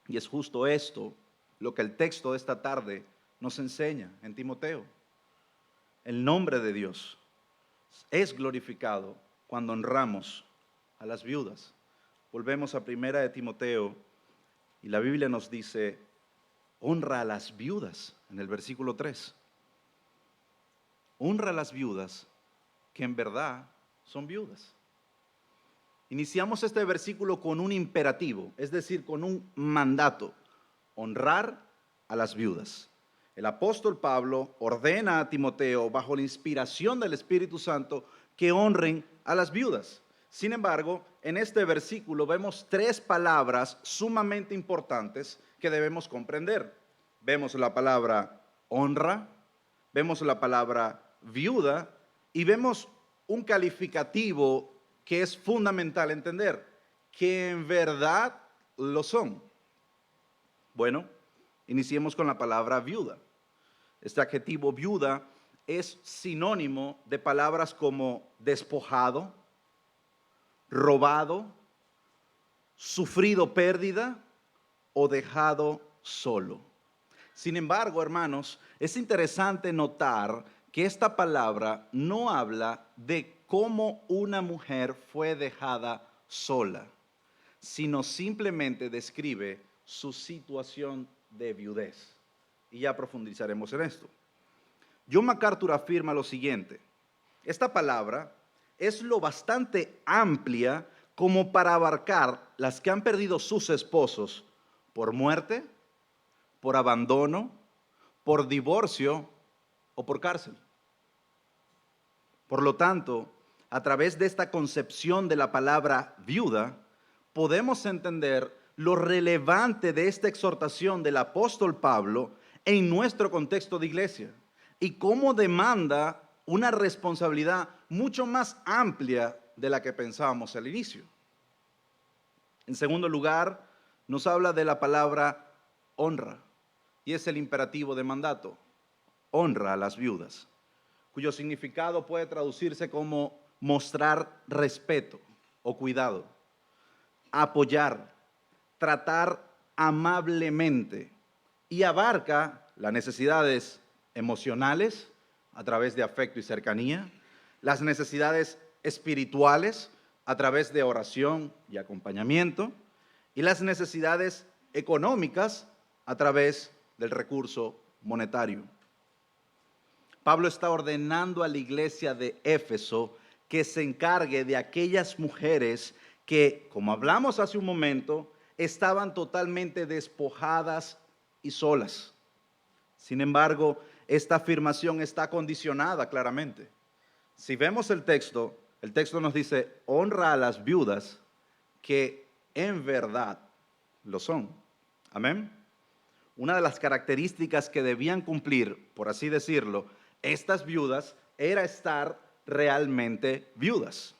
y es justo esto, lo que el texto de esta tarde nos enseña en Timoteo. El nombre de Dios es glorificado cuando honramos a las viudas. Volvemos a primera de Timoteo y la Biblia nos dice, honra a las viudas, en el versículo 3. Honra a las viudas que en verdad son viudas. Iniciamos este versículo con un imperativo, es decir, con un mandato, honrar a las viudas. El apóstol Pablo ordena a Timoteo, bajo la inspiración del Espíritu Santo, que honren a las viudas. Sin embargo, en este versículo vemos 3 palabras sumamente importantes que debemos comprender. Vemos la palabra honra, vemos la palabra viuda y vemos un calificativo que es fundamental entender, que en verdad lo son. Bueno, iniciemos con la palabra viuda. Este adjetivo viuda es sinónimo de palabras como despojado, robado, sufrido pérdida o dejado solo. Sin embargo, hermanos, es interesante notar que esta palabra no habla de cómo una mujer fue dejada sola, sino simplemente describe su situación de viudez. Y ya profundizaremos en esto. John MacArthur afirma lo siguiente: esta palabra es lo bastante amplia como para abarcar las que han perdido sus esposos por muerte, por abandono, por divorcio o por cárcel. Por lo tanto, a través de esta concepción de la palabra viuda, podemos entender lo relevante de esta exhortación del apóstol Pablo en nuestro contexto de iglesia y cómo demanda una responsabilidad mucho más amplia de la que pensábamos al inicio. En segundo lugar, nos habla de la palabra honra y es el imperativo de mandato. Honra a las viudas, cuyo significado puede traducirse como mostrar respeto o cuidado, apoyar, tratar amablemente y abarca las necesidades emocionales a través de afecto y cercanía, las necesidades espirituales a través de oración y acompañamiento y las necesidades económicas a través del recurso monetario. Pablo está ordenando a la iglesia de Éfeso que se encargue de aquellas mujeres que, como hablamos hace un momento, estaban totalmente despojadas y solas. Sin embargo, esta afirmación está condicionada claramente. Si vemos el texto nos dice, honra a las viudas que en verdad lo son. Amén. Una de las características que debían cumplir, por así decirlo, estas viudas era estar realmente viudas.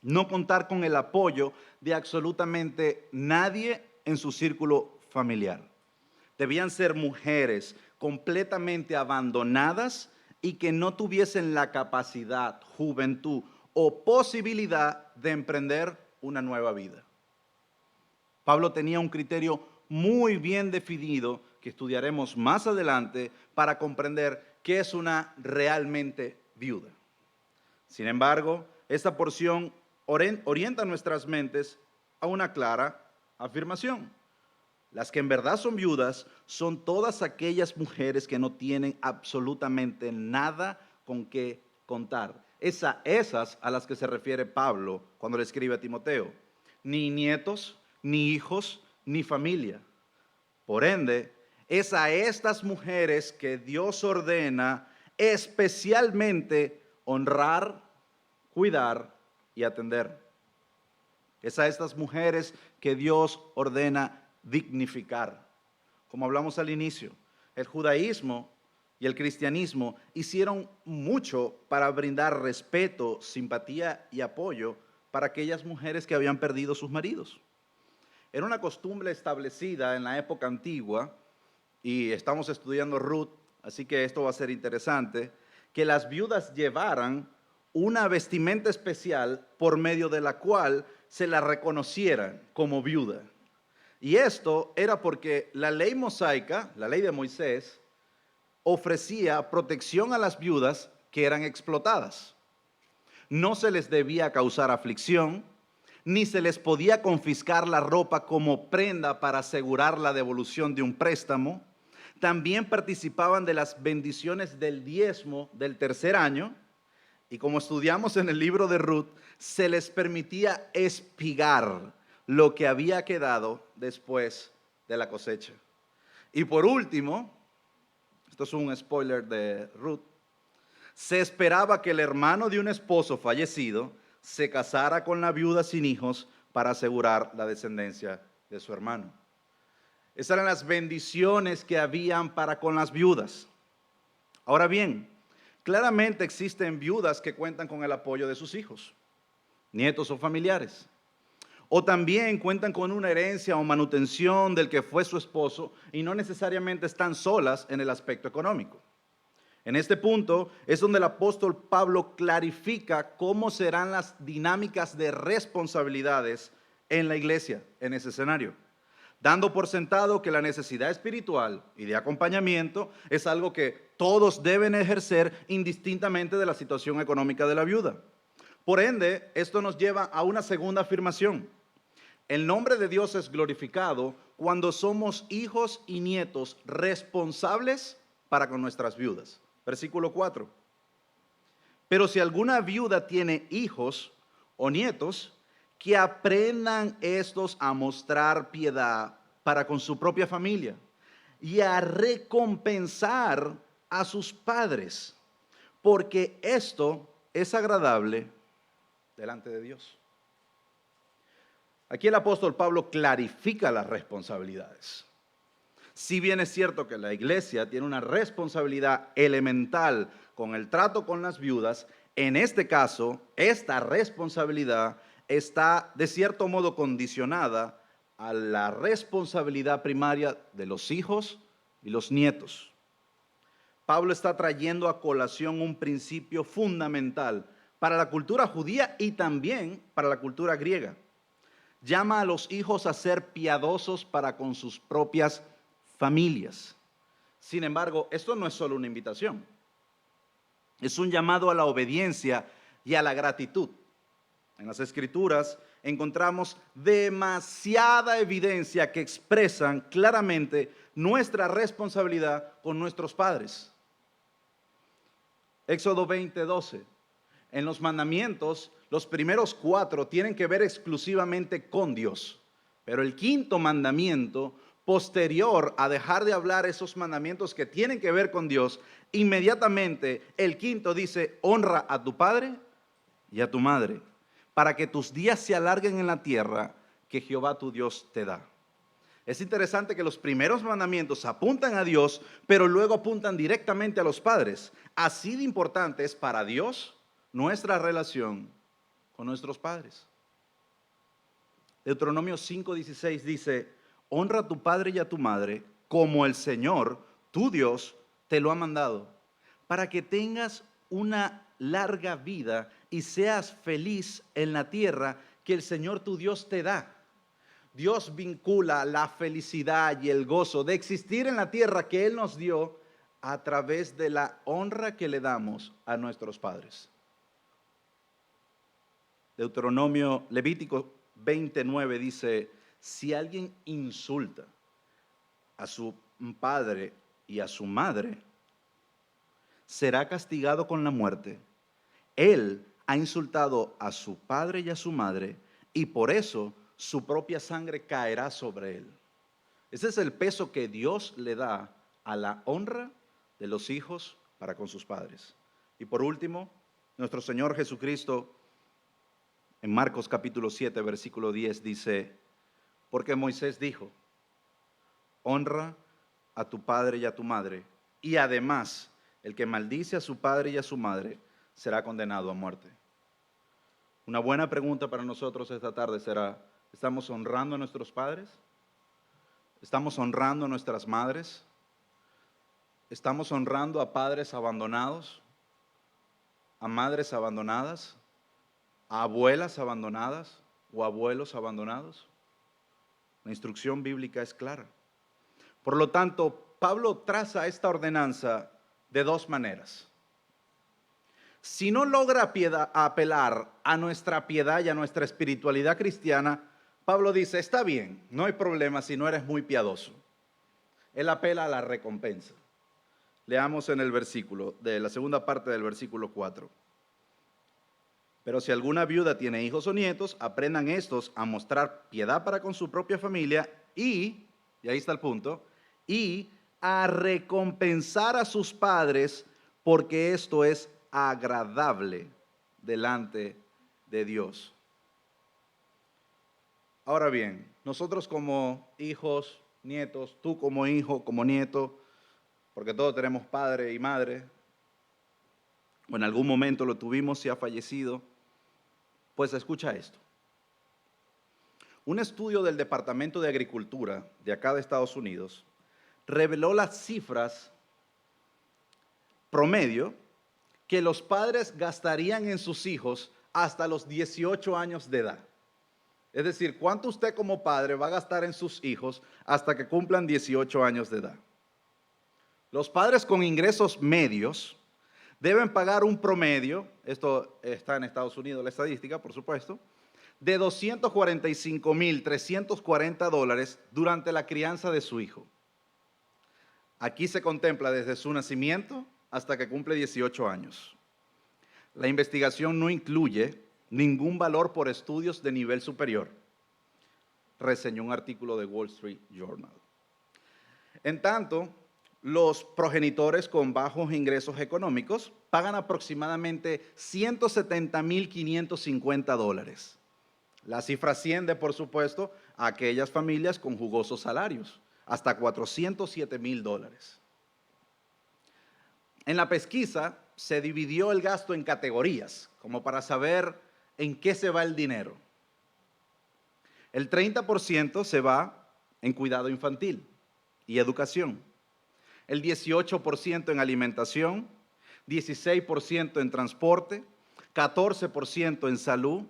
No contar con el apoyo de absolutamente nadie en su círculo familiar. Debían ser mujeres completamente abandonadas y que no tuviesen la capacidad, juventud o posibilidad de emprender una nueva vida. Pablo tenía un criterio muy bien definido que estudiaremos más adelante para comprender qué es una realmente viuda. Sin embargo, esta porción orienta nuestras mentes a una clara afirmación. Las que en verdad son viudas son todas aquellas mujeres que no tienen absolutamente nada con qué contar. Esas a las que se refiere Pablo cuando le escribe a Timoteo. Ni nietos, ni hijos, ni familia. Por ende, es a estas mujeres que Dios ordena especialmente honrar, cuidar y atender. Es a estas mujeres que Dios ordena dignificar. Como hablamos al inicio, el judaísmo y el cristianismo hicieron mucho para brindar respeto, simpatía y apoyo para aquellas mujeres que habían perdido sus maridos. Era una costumbre establecida en la época antigua, y estamos estudiando Ruth, así que esto va a ser interesante, que las viudas llevaran una vestimenta especial por medio de la cual se la reconociera como viuda. Y esto era porque la ley mosaica, la ley de Moisés, ofrecía protección a las viudas que eran explotadas. No se les debía causar aflicción, ni se les podía confiscar la ropa como prenda para asegurar la devolución de un préstamo. También participaban de las bendiciones del diezmo del tercer año. Y como estudiamos en el libro de Ruth, se les permitía espigar lo que había quedado después de la cosecha. Y por último, esto es un spoiler de Ruth, se esperaba que el hermano de un esposo fallecido se casara con la viuda sin hijos para asegurar la descendencia de su hermano. Esas eran las bendiciones que habían para con las viudas. Ahora bien, claramente existen viudas que cuentan con el apoyo de sus hijos, nietos o familiares. O también cuentan con una herencia o manutención del que fue su esposo y no necesariamente están solas en el aspecto económico. En este punto es donde el apóstol Pablo clarifica cómo serán las dinámicas de responsabilidades en la iglesia en ese escenario, dando por sentado que la necesidad espiritual y de acompañamiento es algo que todos deben ejercer indistintamente de la situación económica de la viuda. Por ende, esto nos lleva a una segunda afirmación. El nombre de Dios es glorificado cuando somos hijos y nietos responsables para con nuestras viudas. Versículo 4. Pero si alguna viuda tiene hijos o nietos, que aprendan estos a mostrar piedad para con su propia familia y a recompensar a sus padres, porque esto es agradable delante de Dios. Aquí el apóstol Pablo clarifica las responsabilidades. Si bien es cierto que la iglesia tiene una responsabilidad elemental con el trato con las viudas, en este caso, esta responsabilidad está de cierto modo condicionada a la responsabilidad primaria de los hijos y los nietos. Pablo está trayendo a colación un principio fundamental para la cultura judía y también para la cultura griega. Llama a los hijos a ser piadosos para con sus propias familias. Sin embargo, esto no es solo una invitación. Es un llamado a la obediencia y a la gratitud. En las Escrituras encontramos demasiada evidencia que expresan claramente nuestra responsabilidad con nuestros padres. Éxodo 20:12. En los mandamientos, los primeros 4 tienen que ver exclusivamente con Dios. Pero el quinto mandamiento, posterior a dejar de hablar esos mandamientos que tienen que ver con Dios, inmediatamente el quinto dice: honra a tu padre y a tu madre, para que tus días se alarguen en la tierra que Jehová tu Dios te da. Es interesante que los primeros mandamientos apuntan a Dios, pero luego apuntan directamente a los padres. Así de importante es para Dios nuestra relación con nuestros padres. Deuteronomio 5:16 dice: honra a tu padre y a tu madre como el Señor, tu Dios, te lo ha mandado, para que tengas una larga vida y seas feliz en la tierra que el Señor tu Dios te da. Dios vincula la felicidad y el gozo de existir en la tierra que Él nos dio a través de la honra que le damos a nuestros padres. Levítico 29 dice, si alguien insulta a su padre y a su madre, será castigado con la muerte. Él ha insultado a su padre y a su madre, y por eso su propia sangre caerá sobre él. Ese es el peso que Dios le da a la honra de los hijos para con sus padres. Y por último, nuestro Señor Jesucristo, en Marcos capítulo 7, versículo 10, dice, porque Moisés dijo, honra a tu padre y a tu madre, y además, el que maldice a su padre y a su madre será condenado a muerte. Una buena pregunta para nosotros esta tarde será, ¿estamos honrando a nuestros padres? ¿Estamos honrando a nuestras madres? ¿Estamos honrando a padres abandonados? ¿A madres abandonadas? ¿A abuelas abandonadas o abuelos abandonados? La instrucción bíblica es clara. Por lo tanto, Pablo traza esta ordenanza de dos maneras. Si no logra apelar a nuestra piedad y a nuestra espiritualidad cristiana, Pablo dice, está bien, no hay problema si no eres muy piadoso. Él apela a la recompensa. Leamos en el versículo, de la segunda parte del versículo 4. Pero si alguna viuda tiene hijos o nietos, aprendan estos a mostrar piedad para con su propia familia y ahí está el punto, y a recompensar a sus padres, porque esto es agradable delante de Dios. Ahora bien, nosotros como hijos, nietos, tú como hijo, como nieto, porque todos tenemos padre y madre, o en algún momento lo tuvimos si ha fallecido, pues escucha esto. Un estudio del Departamento de Agricultura de acá de Estados Unidos reveló las cifras promedio que los padres gastarían en sus hijos hasta los 18 años de edad. Es decir, ¿cuánto usted como padre va a gastar en sus hijos hasta que cumplan 18 años de edad? Los padres con ingresos medios deben pagar un promedio, esto está en Estados Unidos, la estadística, por supuesto, de $245,340 durante la crianza de su hijo. Aquí se contempla desde su nacimiento hasta que cumple 18 años. La investigación no incluye ningún valor por estudios de nivel superior, reseñó un artículo de Wall Street Journal. En tanto, los progenitores con bajos ingresos económicos pagan aproximadamente $170,550. La cifra asciende, por supuesto, a aquellas familias con jugosos salarios, hasta $407,000. En la pesquisa se dividió el gasto en categorías, como para saber en qué se va el dinero. El 30% se va en cuidado infantil y educación, el 18% en alimentación, 16% en transporte, 14% en salud,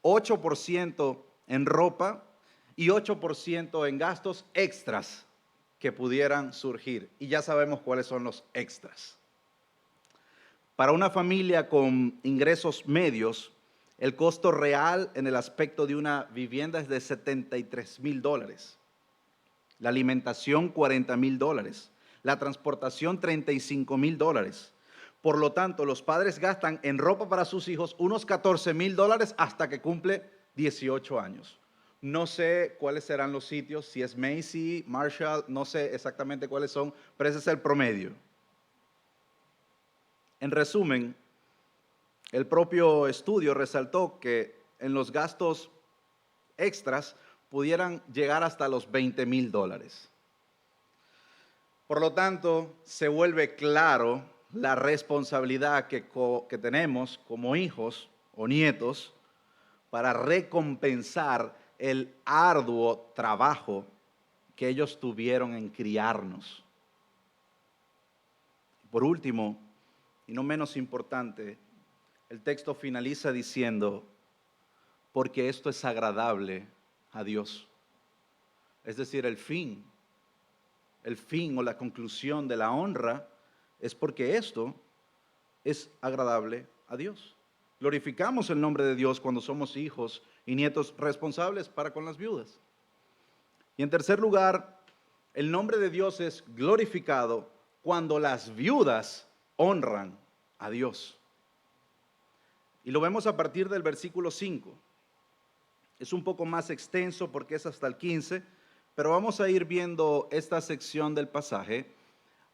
8% en ropa y 8% en gastos extras que pudieran surgir. Y ya sabemos cuáles son los extras. Para una familia con ingresos medios, el costo real en el aspecto de una vivienda es de $73,000. La alimentación, $40,000. La transportación, $35,000. Por lo tanto, los padres gastan en ropa para sus hijos unos $14,000 hasta que cumple 18 años. No sé cuáles serán los sitios, si es Macy, Marshall, no sé exactamente cuáles son, pero ese es el promedio. En resumen, el propio estudio resaltó que en los gastos extras pudieran llegar hasta los $20,000. Por lo tanto, se vuelve claro la responsabilidad que tenemos como hijos o nietos para recompensar el arduo trabajo que ellos tuvieron en criarnos. Por último, y no menos importante, el texto finaliza diciendo, porque esto es agradable a Dios. es decir, el fin o la conclusión de la honra, es porque esto es agradable a Dios. Glorificamos el nombre de Dios cuando somos hijos y nietos responsables para con las viudas. Y en tercer lugar, el nombre de Dios es glorificado cuando las viudas honran a Dios. Y lo vemos a partir del versículo 5. Es un poco más extenso porque es hasta el 15, pero vamos a ir viendo esta sección del pasaje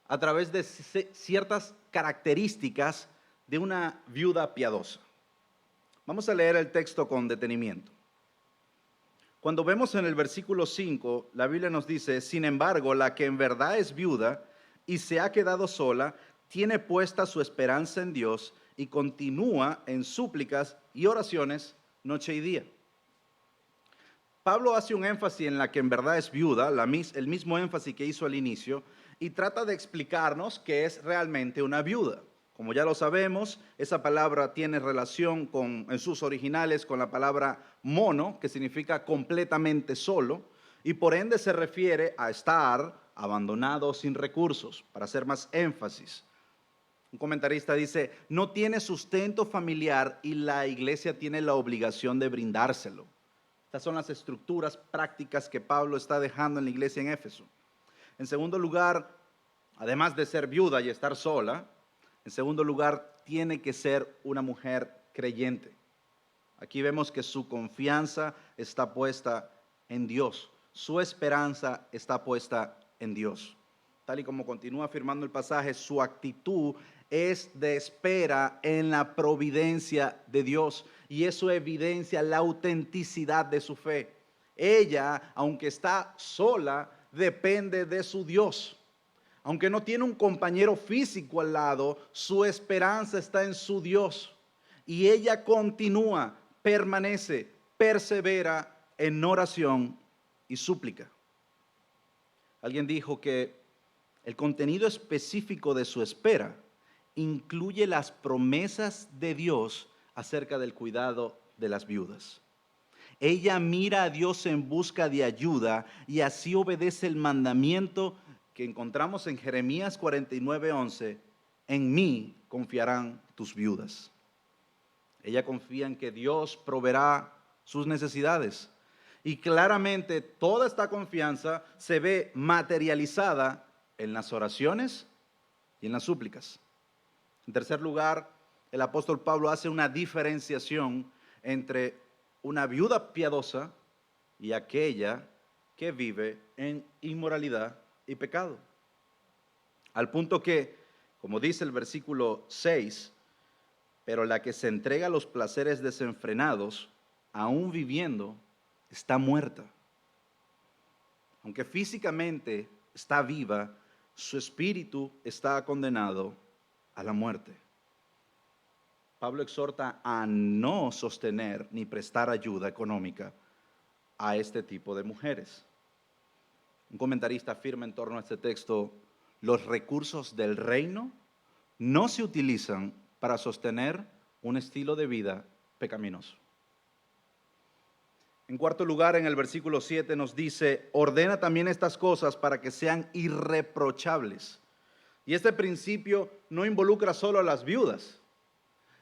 a través de ciertas características de una viuda piadosa. Vamos a leer el texto con detenimiento. Cuando vemos en el versículo 5, la Biblia nos dice: sin embargo, la que en verdad es viuda y se ha quedado sola, tiene puesta su esperanza en Dios y continúa en súplicas y oraciones noche y día. Pablo hace un énfasis en la que en verdad es viuda, el mismo énfasis que hizo al inicio, y trata de explicarnos qué es realmente una viuda. Como ya lo sabemos, esa palabra tiene relación en sus originales con la palabra mono, que significa completamente solo, y por ende se refiere a estar abandonado sin recursos, para hacer más énfasis. Un comentarista dice: no tiene sustento familiar y la iglesia tiene la obligación de brindárselo. Estas son las estructuras prácticas que Pablo está dejando en la iglesia en Éfeso. En segundo lugar, además de ser viuda y estar sola, en segundo lugar, tiene que ser una mujer creyente. Aquí vemos que su confianza está puesta en Dios. Su esperanza está puesta en Dios. Tal y como continúa afirmando el pasaje, su actitud es de espera en la providencia de Dios. Y eso evidencia la autenticidad de su fe. Ella, aunque está sola, depende de su Dios. Aunque no tiene un compañero físico al lado, su esperanza está en su Dios. Y ella continúa, permanece, persevera en oración y súplica. Alguien dijo que el contenido específico de su espera incluye las promesas de Dios acerca del cuidado de las viudas. Ella mira a Dios en busca de ayuda y así obedece el mandamiento que encontramos en Jeremías 49:11, en mí confiarán tus viudas. Ella confía en que Dios proveerá sus necesidades. Y claramente toda esta confianza se ve materializada en las oraciones y en las súplicas. En tercer lugar, el apóstol Pablo hace una diferenciación entre una viuda piadosa y aquella que vive en inmoralidad y pecado. Al punto que, como dice el versículo 6, pero la que se entrega a los placeres desenfrenados, aún viviendo, está muerta. Aunque físicamente está viva, su espíritu está condenado a la muerte. Pablo exhorta a no sostener ni prestar ayuda económica a este tipo de mujeres. Un comentarista afirma en torno a este texto: los recursos del reino no se utilizan para sostener un estilo de vida pecaminoso. En cuarto lugar, en el versículo 7 nos dice: ordena también estas cosas para que sean irreprochables. Y este principio no involucra solo a las viudas.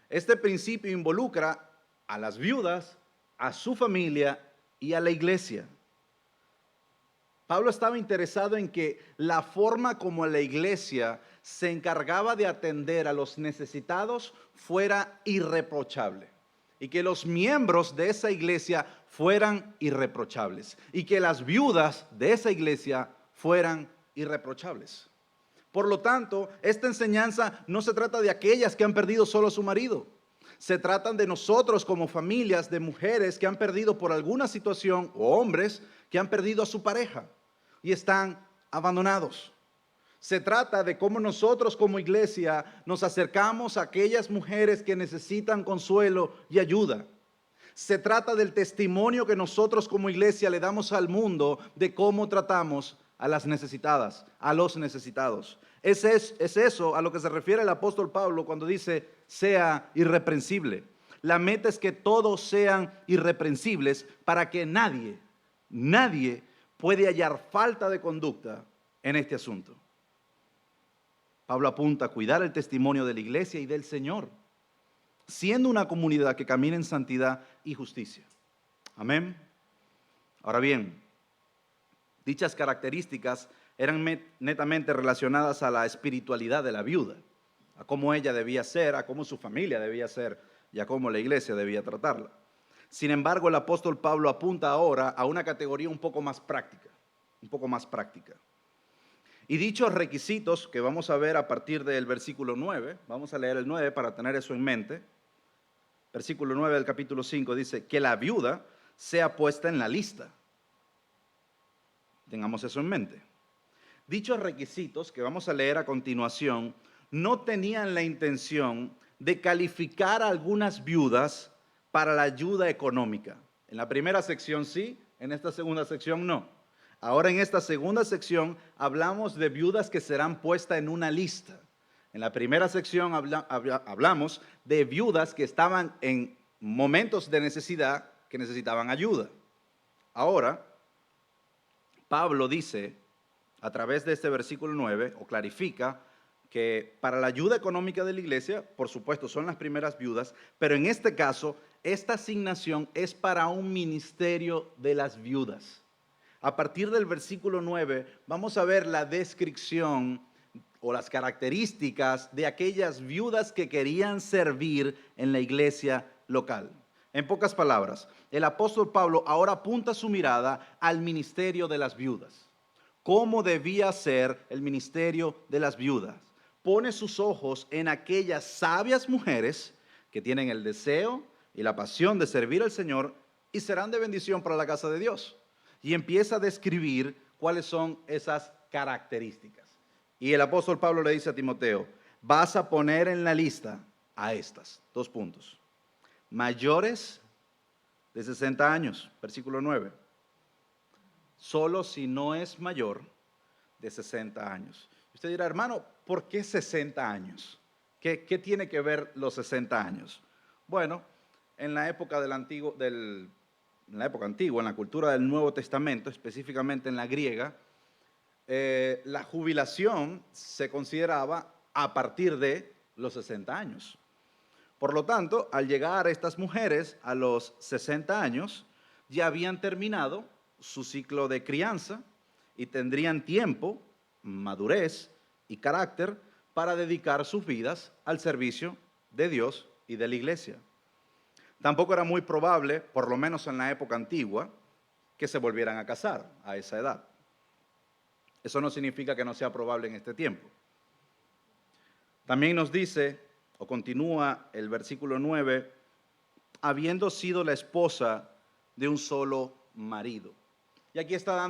Este principio involucra a las viudas, a su familia y a la iglesia. Pablo estaba interesado en que la forma como la iglesia se encargaba de atender a los necesitados fuera irreprochable. Y que los miembros de esa iglesia fueran irreprochables. Y que las viudas de esa iglesia fueran irreprochables. Por lo tanto, esta enseñanza no se trata de aquellas que han perdido solo a su marido. Se tratan de nosotros como familias, de mujeres que han perdido por alguna situación, o hombres que han perdido a su pareja y están abandonados. Se trata de cómo nosotros como iglesia nos acercamos a aquellas mujeres que necesitan consuelo y ayuda. Se trata del testimonio que nosotros como iglesia le damos al mundo de cómo tratamos a las necesitadas, a los necesitados. Es eso a lo que se refiere el apóstol Pablo cuando dice: sea irreprensible. La meta es que todos sean irreprensibles para que nadie puede hallar falta de conducta en este asunto. Pablo apunta a cuidar el testimonio de la iglesia y del Señor, siendo una comunidad que camina en santidad y justicia. Amén. Ahora bien, dichas características eran netamente relacionadas a la espiritualidad de la viuda, a cómo ella debía ser, a cómo su familia debía ser y a cómo la iglesia debía tratarla. Sin embargo, el apóstol Pablo apunta ahora a una categoría un poco más práctica, Y dichos requisitos que vamos a ver a partir del versículo 9, vamos a leer el 9 para tener eso en mente. Versículo 9 del capítulo 5 dice, que la viuda sea puesta en la lista. Tengamos eso en mente. Dichos requisitos que vamos a leer a continuación no tenían la intención de calificar a algunas viudas para la ayuda económica. En la primera sección sí, en esta segunda sección no. Ahora en esta segunda sección hablamos de viudas que serán puestas en una lista. En la primera sección hablamos de viudas que estaban en momentos de necesidad que necesitaban ayuda. Ahora, Pablo dice, a través de este versículo 9, o clarifica, que para la ayuda económica de la iglesia, por supuesto, son las primeras viudas, pero en este caso, esta asignación es para un ministerio de las viudas. A partir del versículo 9, vamos a ver la descripción o las características de aquellas viudas que querían servir en la iglesia local. En pocas palabras, el apóstol Pablo ahora apunta su mirada al ministerio de las viudas. ¿Cómo debía ser el ministerio de las viudas? Pone sus ojos en aquellas sabias mujeres que tienen el deseo y la pasión de servir al Señor y serán de bendición para la casa de Dios. Y empieza a describir cuáles son esas características. Y el apóstol Pablo le dice a Timoteo, vas a poner en la lista a estas, 2 puntos. Mayores de 60 años, versículo 9. Solo si no es mayor de 60 años. Usted dirá, hermano, ¿por qué 60 años? ¿Qué tiene que ver los 60 años? Bueno, en la época en la época antigua, en la cultura del Nuevo Testamento, específicamente en la griega, la jubilación se consideraba a partir de los 60 años. Por lo tanto, al llegar estas mujeres a los 60 años, ya habían terminado su ciclo de crianza y tendrían tiempo, madurez y carácter para dedicar sus vidas al servicio de Dios y de la iglesia. Tampoco era muy probable, por lo menos en la época antigua, que se volvieran a casar a esa edad. Eso no significa que no sea probable en este tiempo. También nos dice, o continúa el versículo 9, habiendo sido la esposa de un solo marido. Y aquí está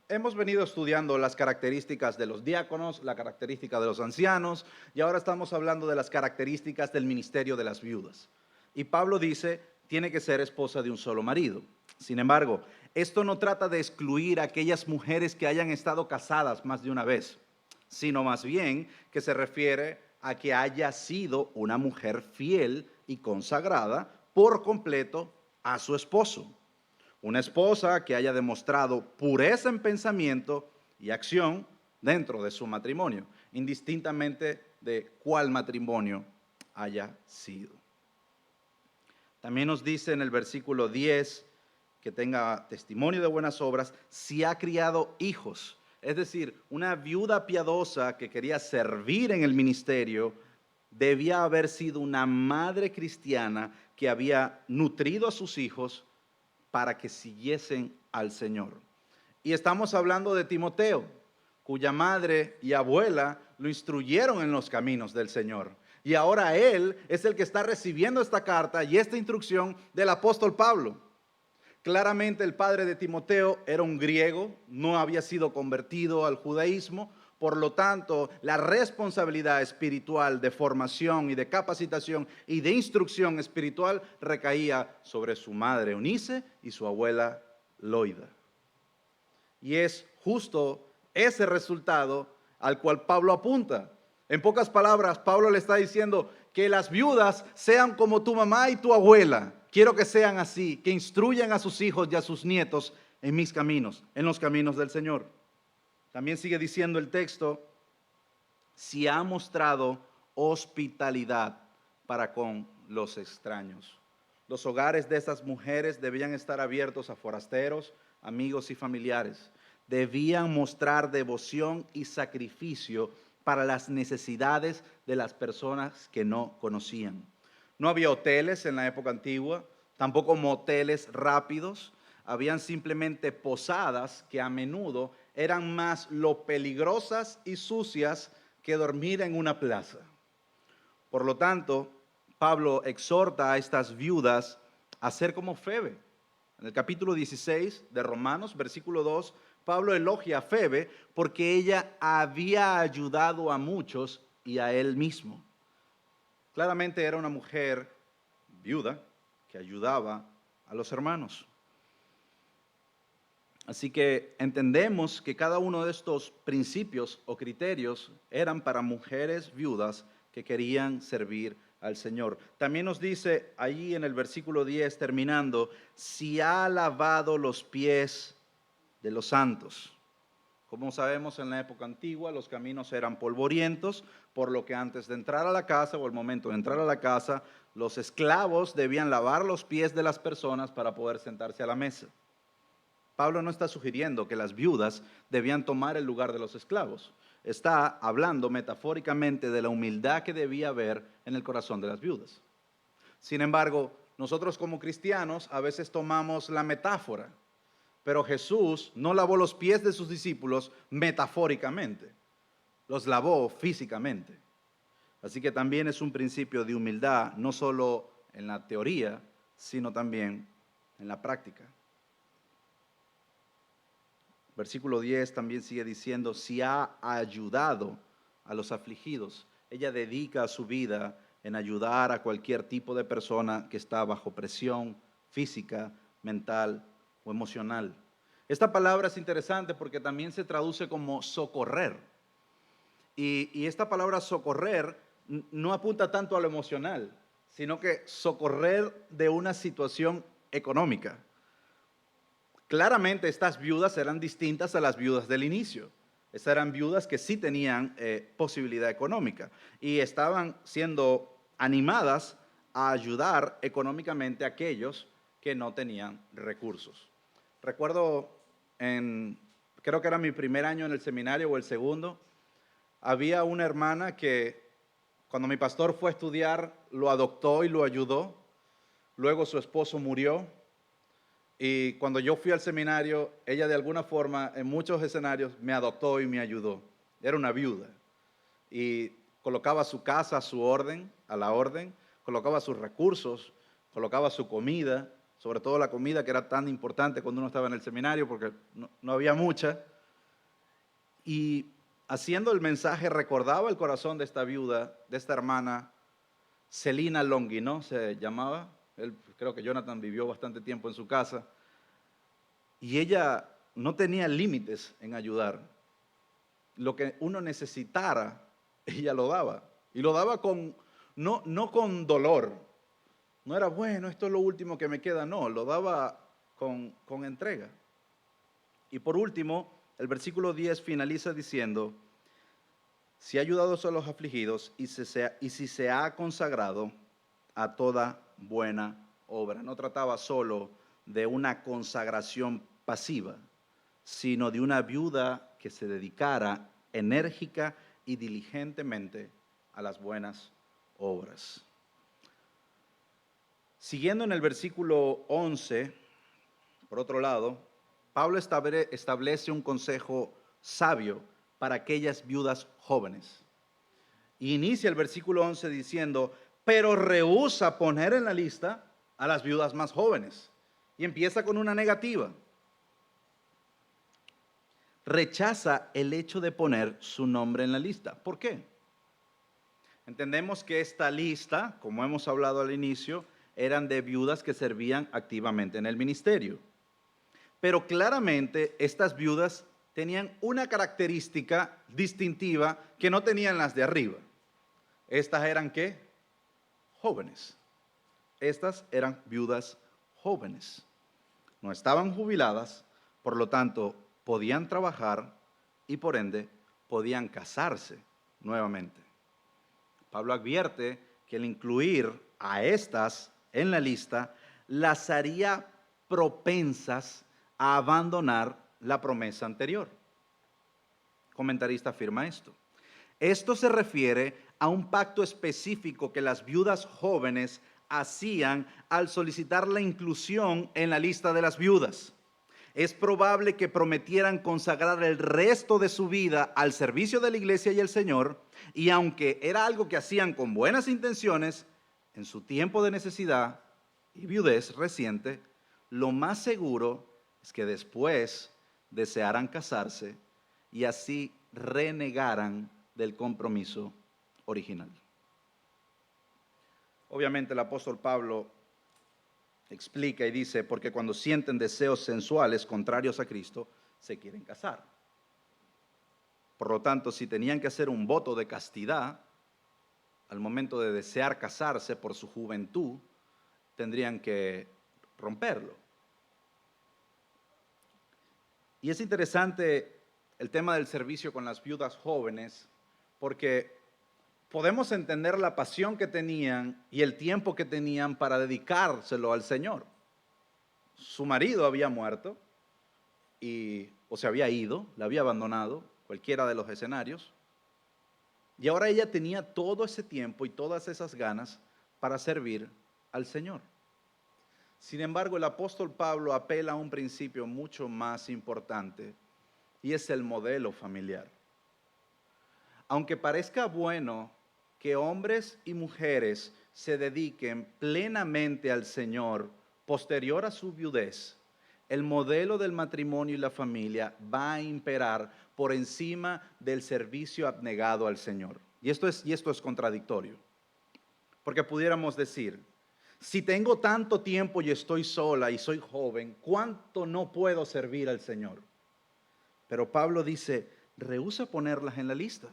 hemos venido estudiando las características de los diáconos, la característica de los ancianos, y ahora estamos hablando de las características del ministerio de las viudas. Y Pablo dice, tiene que ser esposa de un solo marido. Sin embargo, esto no trata de excluir a aquellas mujeres que hayan estado casadas más de una vez, sino más bien que se refiere a que haya sido una mujer fiel y consagrada por completo a su esposo. Una esposa que haya demostrado pureza en pensamiento y acción dentro de su matrimonio, indistintamente de cuál matrimonio haya sido. También nos dice en el versículo 10 que tenga testimonio de buenas obras si ha criado hijos. Es decir, una viuda piadosa que quería servir en el ministerio debía haber sido una madre cristiana que había nutrido a sus hijos para que siguiesen al Señor. Y estamos hablando de Timoteo, cuya madre y abuela lo instruyeron en los caminos del Señor. Y ahora él es el que está recibiendo esta carta y esta instrucción del apóstol Pablo. Claramente el padre de Timoteo era un griego, no había sido convertido al judaísmo, por lo tanto la responsabilidad espiritual de formación y de capacitación y de instrucción espiritual recaía sobre su madre Eunice y su abuela Loida. Y es justo ese resultado al cual Pablo apunta. En pocas palabras, Pablo le está diciendo que las viudas sean como tu mamá y tu abuela. Quiero que sean así, que instruyan a sus hijos y a sus nietos en mis caminos, en los caminos del Señor. También sigue diciendo el texto, si ha mostrado hospitalidad para con los extraños. Los hogares de estas mujeres debían estar abiertos a forasteros, amigos y familiares. Debían mostrar devoción y sacrificio para las necesidades de las personas que no conocían. No había hoteles en la época antigua, tampoco moteles rápidos. Habían simplemente posadas que a menudo eran más lo peligrosas y sucias que dormir en una plaza. Por lo tanto, Pablo exhorta a estas viudas a ser como Febe. En el capítulo 16 de Romanos, versículo 2, Pablo elogia a Febe porque ella había ayudado a muchos y a él mismo. Claramente era una mujer viuda que ayudaba a los hermanos. Así que entendemos que cada uno de estos principios o criterios eran para mujeres viudas que querían servir al Señor. También nos dice allí en el versículo 10, terminando, si ha lavado los pies de los santos. Como sabemos, en la época antigua los caminos eran polvorientos, por lo que antes de entrar a la casa o al momento de entrar a la casa, los esclavos debían lavar los pies de las personas para poder sentarse a la mesa. Pablo no está sugiriendo que las viudas debían tomar el lugar de los esclavos. Está hablando metafóricamente de la humildad que debía haber en el corazón de las viudas. Sin embargo, nosotros como cristianos a veces tomamos la metáfora, pero Jesús no lavó los pies de sus discípulos metafóricamente, los lavó físicamente. Así que también es un principio de humildad, no solo en la teoría, sino también en la práctica. Versículo 10 también sigue diciendo, si ha ayudado a los afligidos. Ella dedica su vida en ayudar a cualquier tipo de persona que está bajo presión física, mental o emocional. Esta palabra es interesante porque también se traduce como socorrer. Y esta palabra socorrer no apunta tanto a lo emocional, sino que socorrer de una situación económica. Claramente estas viudas eran distintas a las viudas del inicio. Estas eran viudas que sí tenían posibilidad económica y estaban siendo animadas a ayudar económicamente a aquellos que no tenían recursos. Recuerdo, creo que era mi primer año en el seminario o el segundo, había una hermana que cuando mi pastor fue a estudiar lo adoptó y lo ayudó. Luego su esposo murió. Y cuando yo fui al seminario, ella de alguna forma, en muchos escenarios, me adoptó y me ayudó. Era una viuda. Y colocaba su casa a la orden, colocaba sus recursos, colocaba su comida, sobre todo la comida que era tan importante cuando uno estaba en el seminario, porque no había mucha. Y haciendo el mensaje, recordaba el corazón de esta viuda, de esta hermana, Celina Longhi, ¿no? Se llamaba. Creo que Jonathan vivió bastante tiempo en su casa y ella no tenía límites en ayudar. Lo que uno necesitara, ella lo daba. Y lo daba no con dolor. No era, bueno, esto es lo último que me queda. No, lo daba con entrega. Y por último, el versículo 10 finaliza diciendo, si ha ayudado a los afligidos y si se ha consagrado a toda buena obra. No trataba solo de una consagración pasiva, sino de una viuda que se dedicara enérgica y diligentemente a las buenas obras. Siguiendo en el versículo 11, por otro lado, Pablo establece un consejo sabio para aquellas viudas jóvenes. Y inicia el versículo 11 diciendo, pero rehúsa poner en la lista a las viudas más jóvenes. Y empieza con una negativa. Rechaza el hecho de poner su nombre en la lista. ¿Por qué? Entendemos que esta lista, como hemos hablado al inicio, eran de viudas que servían activamente en el ministerio. Pero claramente estas viudas tenían una característica distintiva que no tenían las de arriba. Estas eran ¿qué? Jóvenes. Estas eran viudas jóvenes. No estaban jubiladas, Por lo tanto, podían trabajar y por ende podían casarse nuevamente. Pablo advierte que el incluir a estas en la lista las haría propensas a abandonar la promesa anterior. El comentarista afirma esto. Esto se refiere a un pacto específico que las viudas jóvenes hacían al solicitar la inclusión en la lista de las viudas. Es probable que prometieran consagrar el resto de su vida al servicio de la iglesia y el Señor, y aunque era algo que hacían con buenas intenciones, en su tiempo de necesidad y viudez reciente, lo más seguro es que después desearan casarse y así renegaran del compromiso original. Obviamente el apóstol Pablo explica y dice, porque cuando sienten deseos sensuales contrarios a Cristo, se quieren casar. Por lo tanto, si tenían que hacer un voto de castidad, al momento de desear casarse por su juventud, tendrían que romperlo. Y es interesante el tema del servicio con las viudas jóvenes, porque podemos entender la pasión que tenían y el tiempo que tenían para dedicárselo al Señor. Su marido había muerto o se había ido, la había abandonado, cualquiera de los escenarios. Y ahora ella tenía todo ese tiempo y todas esas ganas para servir al Señor. Sin embargo, el apóstol Pablo apela a un principio mucho más importante y es el modelo familiar. Aunque parezca bueno que hombres y mujeres se dediquen plenamente al Señor posterior a su viudez, el modelo del matrimonio y la familia va a imperar por encima del servicio abnegado al Señor. Y esto es contradictorio, porque pudiéramos decir, si tengo tanto tiempo y estoy sola y soy joven, ¿cuánto no puedo servir al Señor? Pero Pablo dice, rehúsa ponerlas en la lista.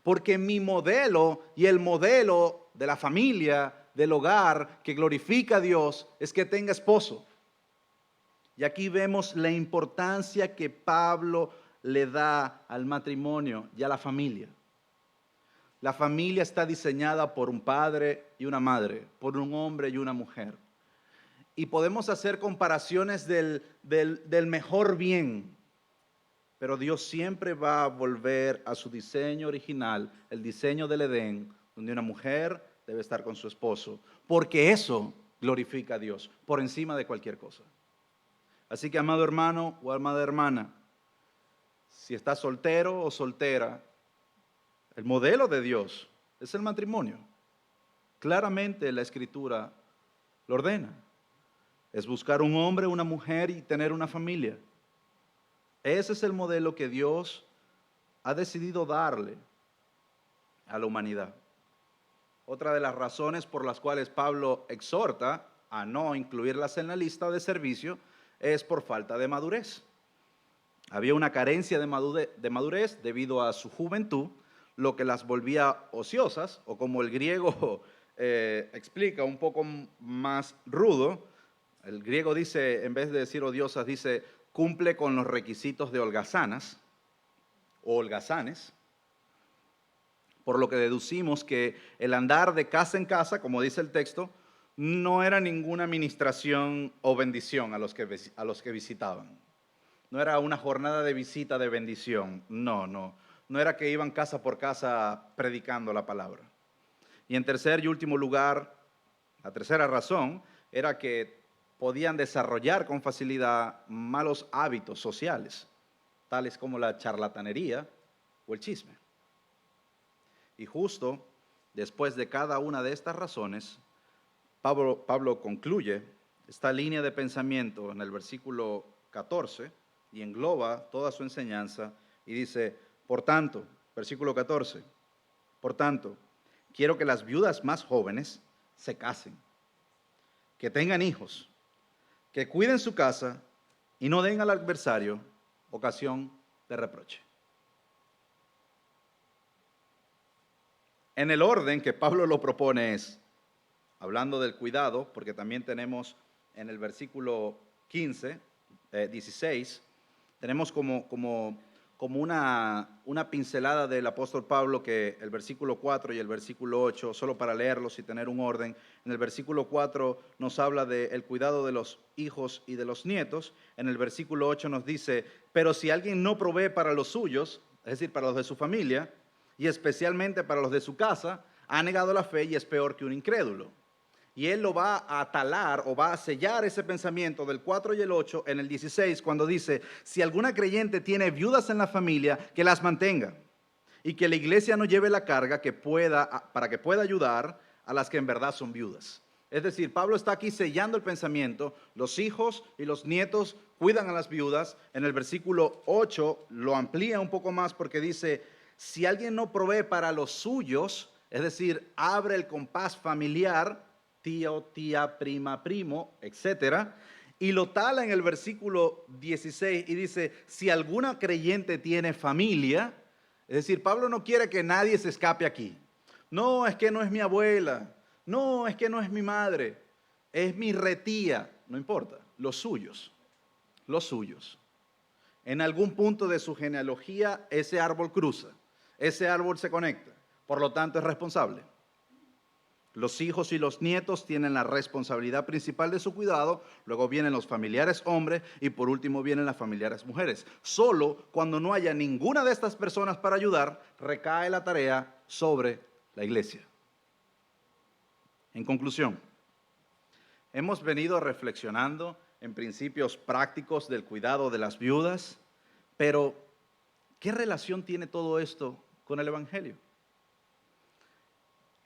Porque mi modelo y el modelo de la familia, del hogar que glorifica a Dios, es que tenga esposo. Y aquí vemos la importancia que Pablo le da al matrimonio y a la familia. La familia está diseñada por un padre y una madre, por un hombre y una mujer. Y podemos hacer comparaciones del mejor bien. Pero Dios siempre va a volver a su diseño original, el diseño del Edén, donde una mujer debe estar con su esposo, porque eso glorifica a Dios por encima de cualquier cosa. Así que, amado hermano o amada hermana, si estás soltero o soltera, el modelo de Dios es el matrimonio. Claramente la Escritura lo ordena. Es buscar un hombre, una mujer y tener una familia. Ese es el modelo que Dios ha decidido darle a la humanidad. Otra de las razones por las cuales Pablo exhorta a no incluirlas en la lista de servicio es por falta de madurez. Había una carencia de madurez debido a su juventud, lo que las volvía ociosas, o como el griego explica un poco más rudo, el griego dice, en vez de decir odiosas, dice cumple con los requisitos de holgazanas o holgazanes, por lo que deducimos que el andar de casa en casa, como dice el texto, no era ninguna ministración o bendición a los que visitaban. No era una jornada de visita de bendición, no era que iban casa por casa predicando la palabra. Y en tercer y último lugar, la tercera razón era que podían desarrollar con facilidad malos hábitos sociales, tales como la charlatanería o el chisme. Y justo después de cada una de estas razones, Pablo concluye esta línea de pensamiento en el versículo 14 y engloba toda su enseñanza y dice, por tanto, versículo 14, por tanto, quiero que las viudas más jóvenes se casen, que tengan hijos, que cuiden su casa y no den al adversario ocasión de reproche. En el orden que Pablo lo propone es, hablando del cuidado, porque también tenemos en el versículo 16, tenemos como una pincelada del apóstol Pablo, que el versículo 4 y el versículo 8, solo para leerlos y tener un orden. En el versículo 4 nos habla del cuidado de los hijos y de los nietos. En el versículo 8 nos dice, pero si alguien no provee para los suyos, es decir, para los de su familia, y especialmente para los de su casa, ha negado la fe y es peor que un incrédulo. Y él lo va a talar o va a sellar ese pensamiento del 4 y el 8 en el 16, cuando dice, si alguna creyente tiene viudas en la familia, que las mantenga y que la iglesia no lleve la carga para que pueda ayudar a las que en verdad son viudas. Es decir, Pablo está aquí sellando el pensamiento, los hijos y los nietos cuidan a las viudas. En el versículo 8 lo amplía un poco más porque dice, si alguien no provee para los suyos, es decir, abre el compás familiar, tío, tía, prima, primo, etcétera, y lo tala en el versículo 16 y dice, si alguna creyente tiene familia, es decir, Pablo no quiere que nadie se escape aquí. No, es que no es mi abuela, no, es que no es mi madre, es mi retía, no importa, los suyos. En algún punto de su genealogía ese árbol cruza, ese árbol se conecta, por lo tanto es responsable. Los hijos y los nietos tienen la responsabilidad principal de su cuidado, luego vienen los familiares hombres y por último vienen las familiares mujeres. Solo cuando no haya ninguna de estas personas para ayudar, recae la tarea sobre la iglesia. En conclusión, hemos venido reflexionando en principios prácticos del cuidado de las viudas, pero ¿qué relación tiene todo esto con el Evangelio?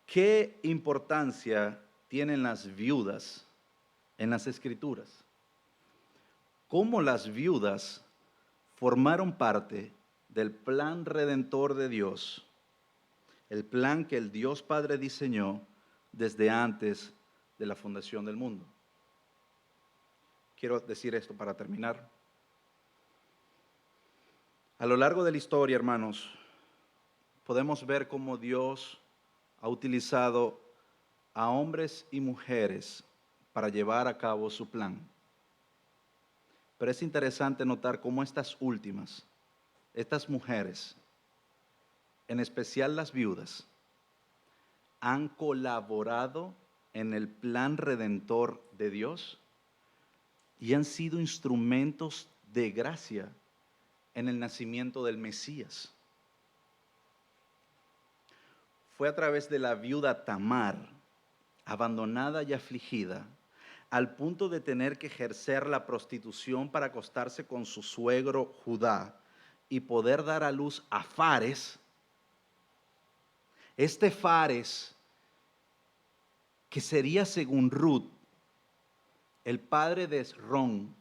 ¿Qué importancia tienen las viudas en las Escrituras? ¿Cómo las viudas formaron parte del plan redentor de Dios? El plan que el Dios Padre diseñó desde antes de la fundación del mundo. Quiero decir esto para terminar. A lo largo de la historia, hermanos, podemos ver cómo Dios ha utilizado a hombres y mujeres para llevar a cabo su plan. Pero es interesante notar cómo estas últimas, estas mujeres, en especial las viudas, han colaborado en el plan redentor de Dios y han sido instrumentos de gracia en el nacimiento del Mesías. Fue a través de la viuda Tamar, abandonada y afligida, al punto de tener que ejercer la prostitución para acostarse con su suegro Judá y poder dar a luz a Fares. Este Fares, que sería según Ruth, el padre de Esrón,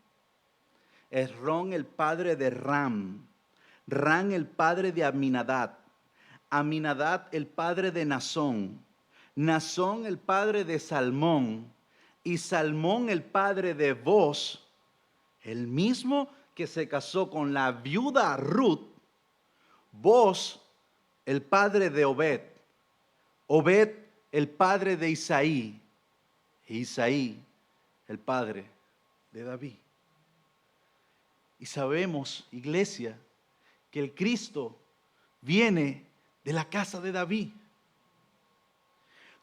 Esrón el padre de Ram, Ram el padre de Aminadab, Aminadab el padre de Nazón, Nazón el padre de Salmón y Salmón el padre de Boz, el mismo que se casó con la viuda Ruth, Boz el padre de Obed, Obed el padre de Isaí e Isaí el padre de David. Y sabemos, iglesia, que el Cristo viene de la casa de David.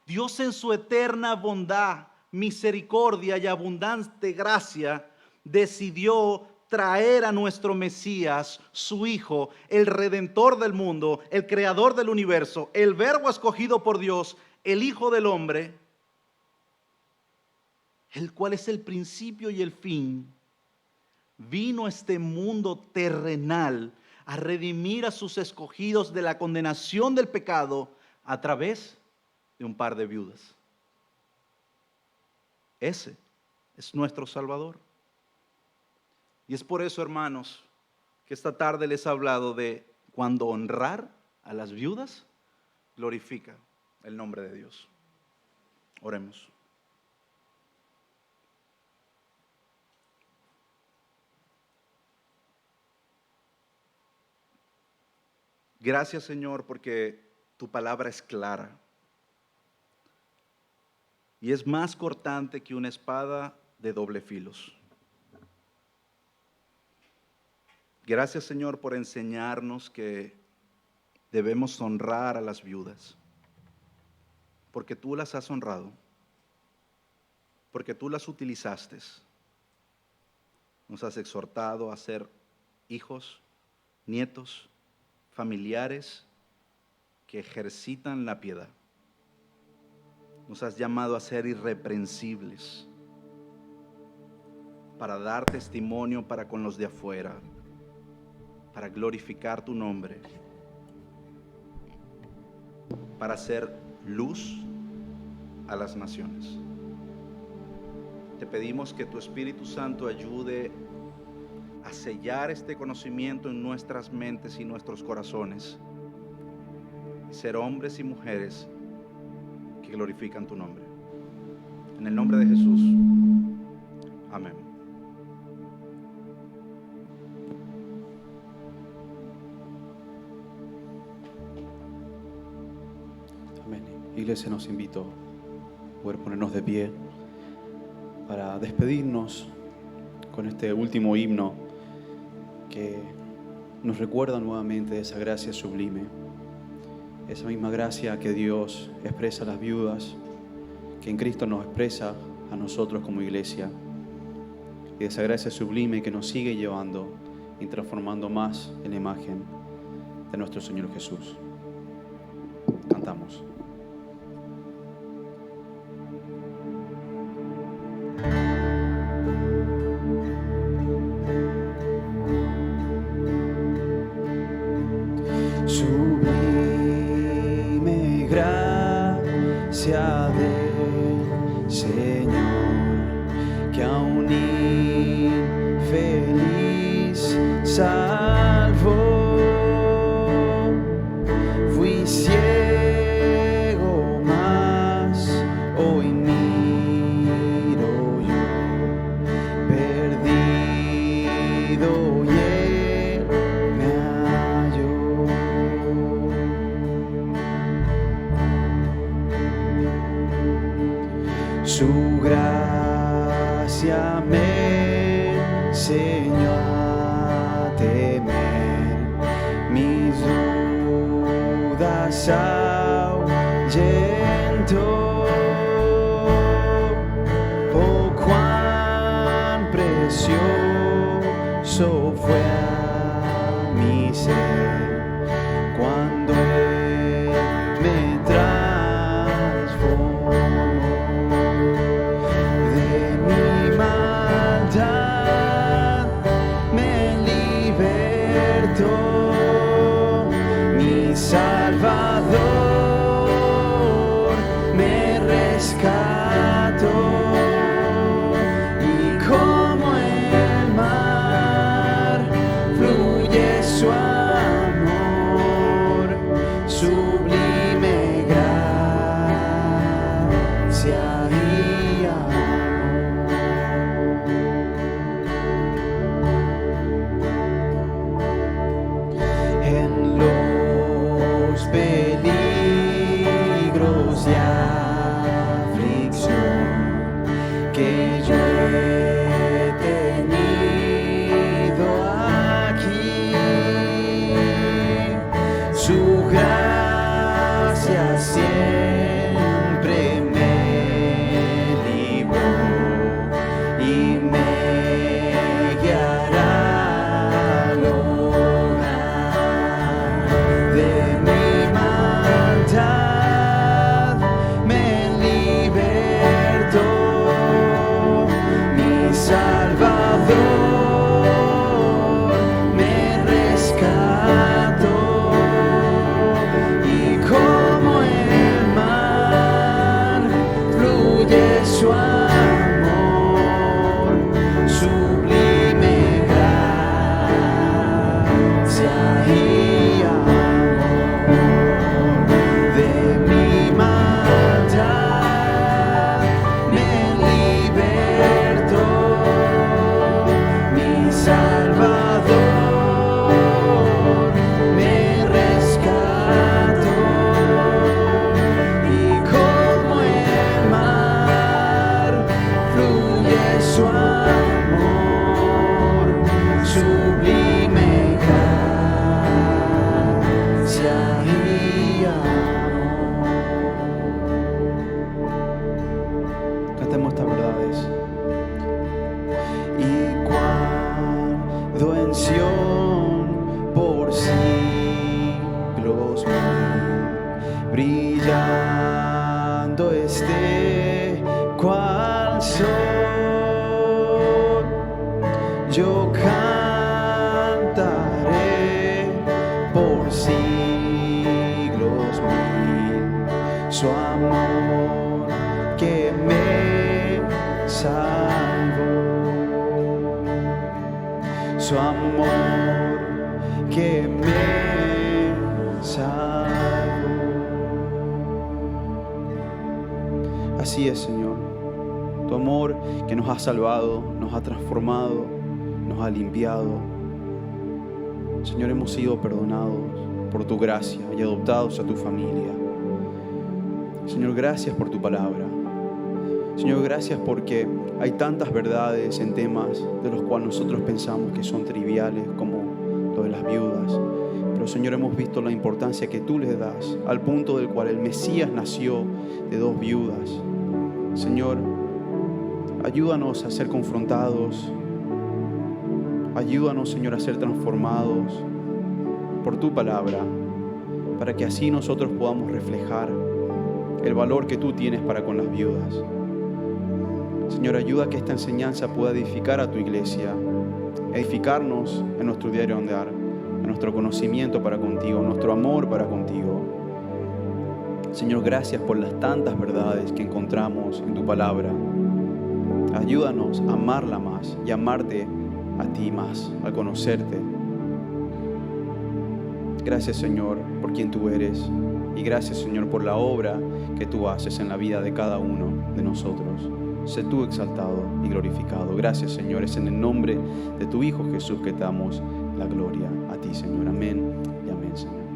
Dios en su eterna bondad, misericordia y abundante gracia decidió traer a nuestro Mesías, su Hijo, el Redentor del mundo, el Creador del universo, el Verbo escogido por Dios, el Hijo del hombre, el cual es el principio y el fin. Vino a este mundo terrenal a redimir a sus escogidos de la condenación del pecado a través de un par de viudas. Ese es nuestro Salvador. Y es por eso, hermanos, que esta tarde les he hablado de cuando honrar a las viudas glorifica el nombre de Dios. Oremos. Gracias, Señor, porque tu palabra es clara y es más cortante que una espada de doble filo. Gracias, Señor, por enseñarnos que debemos honrar a las viudas, porque tú las has honrado, porque tú las utilizaste. Nos has exhortado a ser hijos, nietos, familiares que ejercitan la piedad. Nos has llamado a ser irreprensibles, para dar testimonio para con los de afuera, para glorificar tu nombre, para ser luz a las naciones. Te pedimos que tu Espíritu Santo ayude a sellar este conocimiento en nuestras mentes y nuestros corazones, y ser hombres y mujeres que glorifican tu nombre. En el nombre de Jesús. Amén. Amén. Iglesia, nos invito a poder ponernos de pie para despedirnos con este último himno que nos recuerda nuevamente de esa gracia sublime, esa misma gracia que Dios expresa a las viudas, que en Cristo nos expresa a nosotros como iglesia, y de esa gracia sublime que nos sigue llevando y transformando más en la imagen de nuestro Señor Jesús. Cantamos. Sublime gracia del Señor, que a un infeliz salvó. Fui ciego, mas hoy miro yo, perdido, y Él me halló. Su gracia me enseñó a temer, mis dudas ahuyentó. Oh, cuán precioso fue a mi ser cuando Él me transformó. De mi maldad me libertó, mi Salvador me rescató, y como el mar fluye su amor, sublime gracia y en los peligros y aflicción que yo he tenido aquí, su gracia siempre me libró y me guiará al hogar. De mi maldad brillando esté cual sol. Yo cantaré por siglos mil su amor que me salvó, su amor que me salvó. Así es, Señor, tu amor que nos ha salvado, nos ha transformado, nos ha limpiado. Señor, hemos sido perdonados por tu gracia y adoptados a tu familia. Señor, gracias por tu palabra. Señor, gracias porque hay tantas verdades en temas de los cuales nosotros pensamos que son triviales, como lo de las viudas. Pero, Señor, hemos visto la importancia que tú les das, al punto del cual el Mesías nació de 2 viudas. Señor, ayúdanos a ser confrontados. Ayúdanos, Señor, a ser transformados por tu palabra, para que así nosotros podamos reflejar el valor que tú tienes para con las viudas. Señor, ayuda a que esta enseñanza pueda edificar a tu iglesia, edificarnos en nuestro diario andar, en nuestro conocimiento para contigo, en nuestro amor para contigo. Señor, gracias por las tantas verdades que encontramos en tu palabra. Ayúdanos a amarla más y amarte a ti más, al conocerte. Gracias, Señor, por quien tú eres. Y gracias, Señor, por la obra que tú haces en la vida de cada uno de nosotros. Sé tú exaltado y glorificado. Gracias, Señor. Es en el nombre de tu Hijo Jesús que te damos la gloria a ti, Señor. Amén y amén, Señor.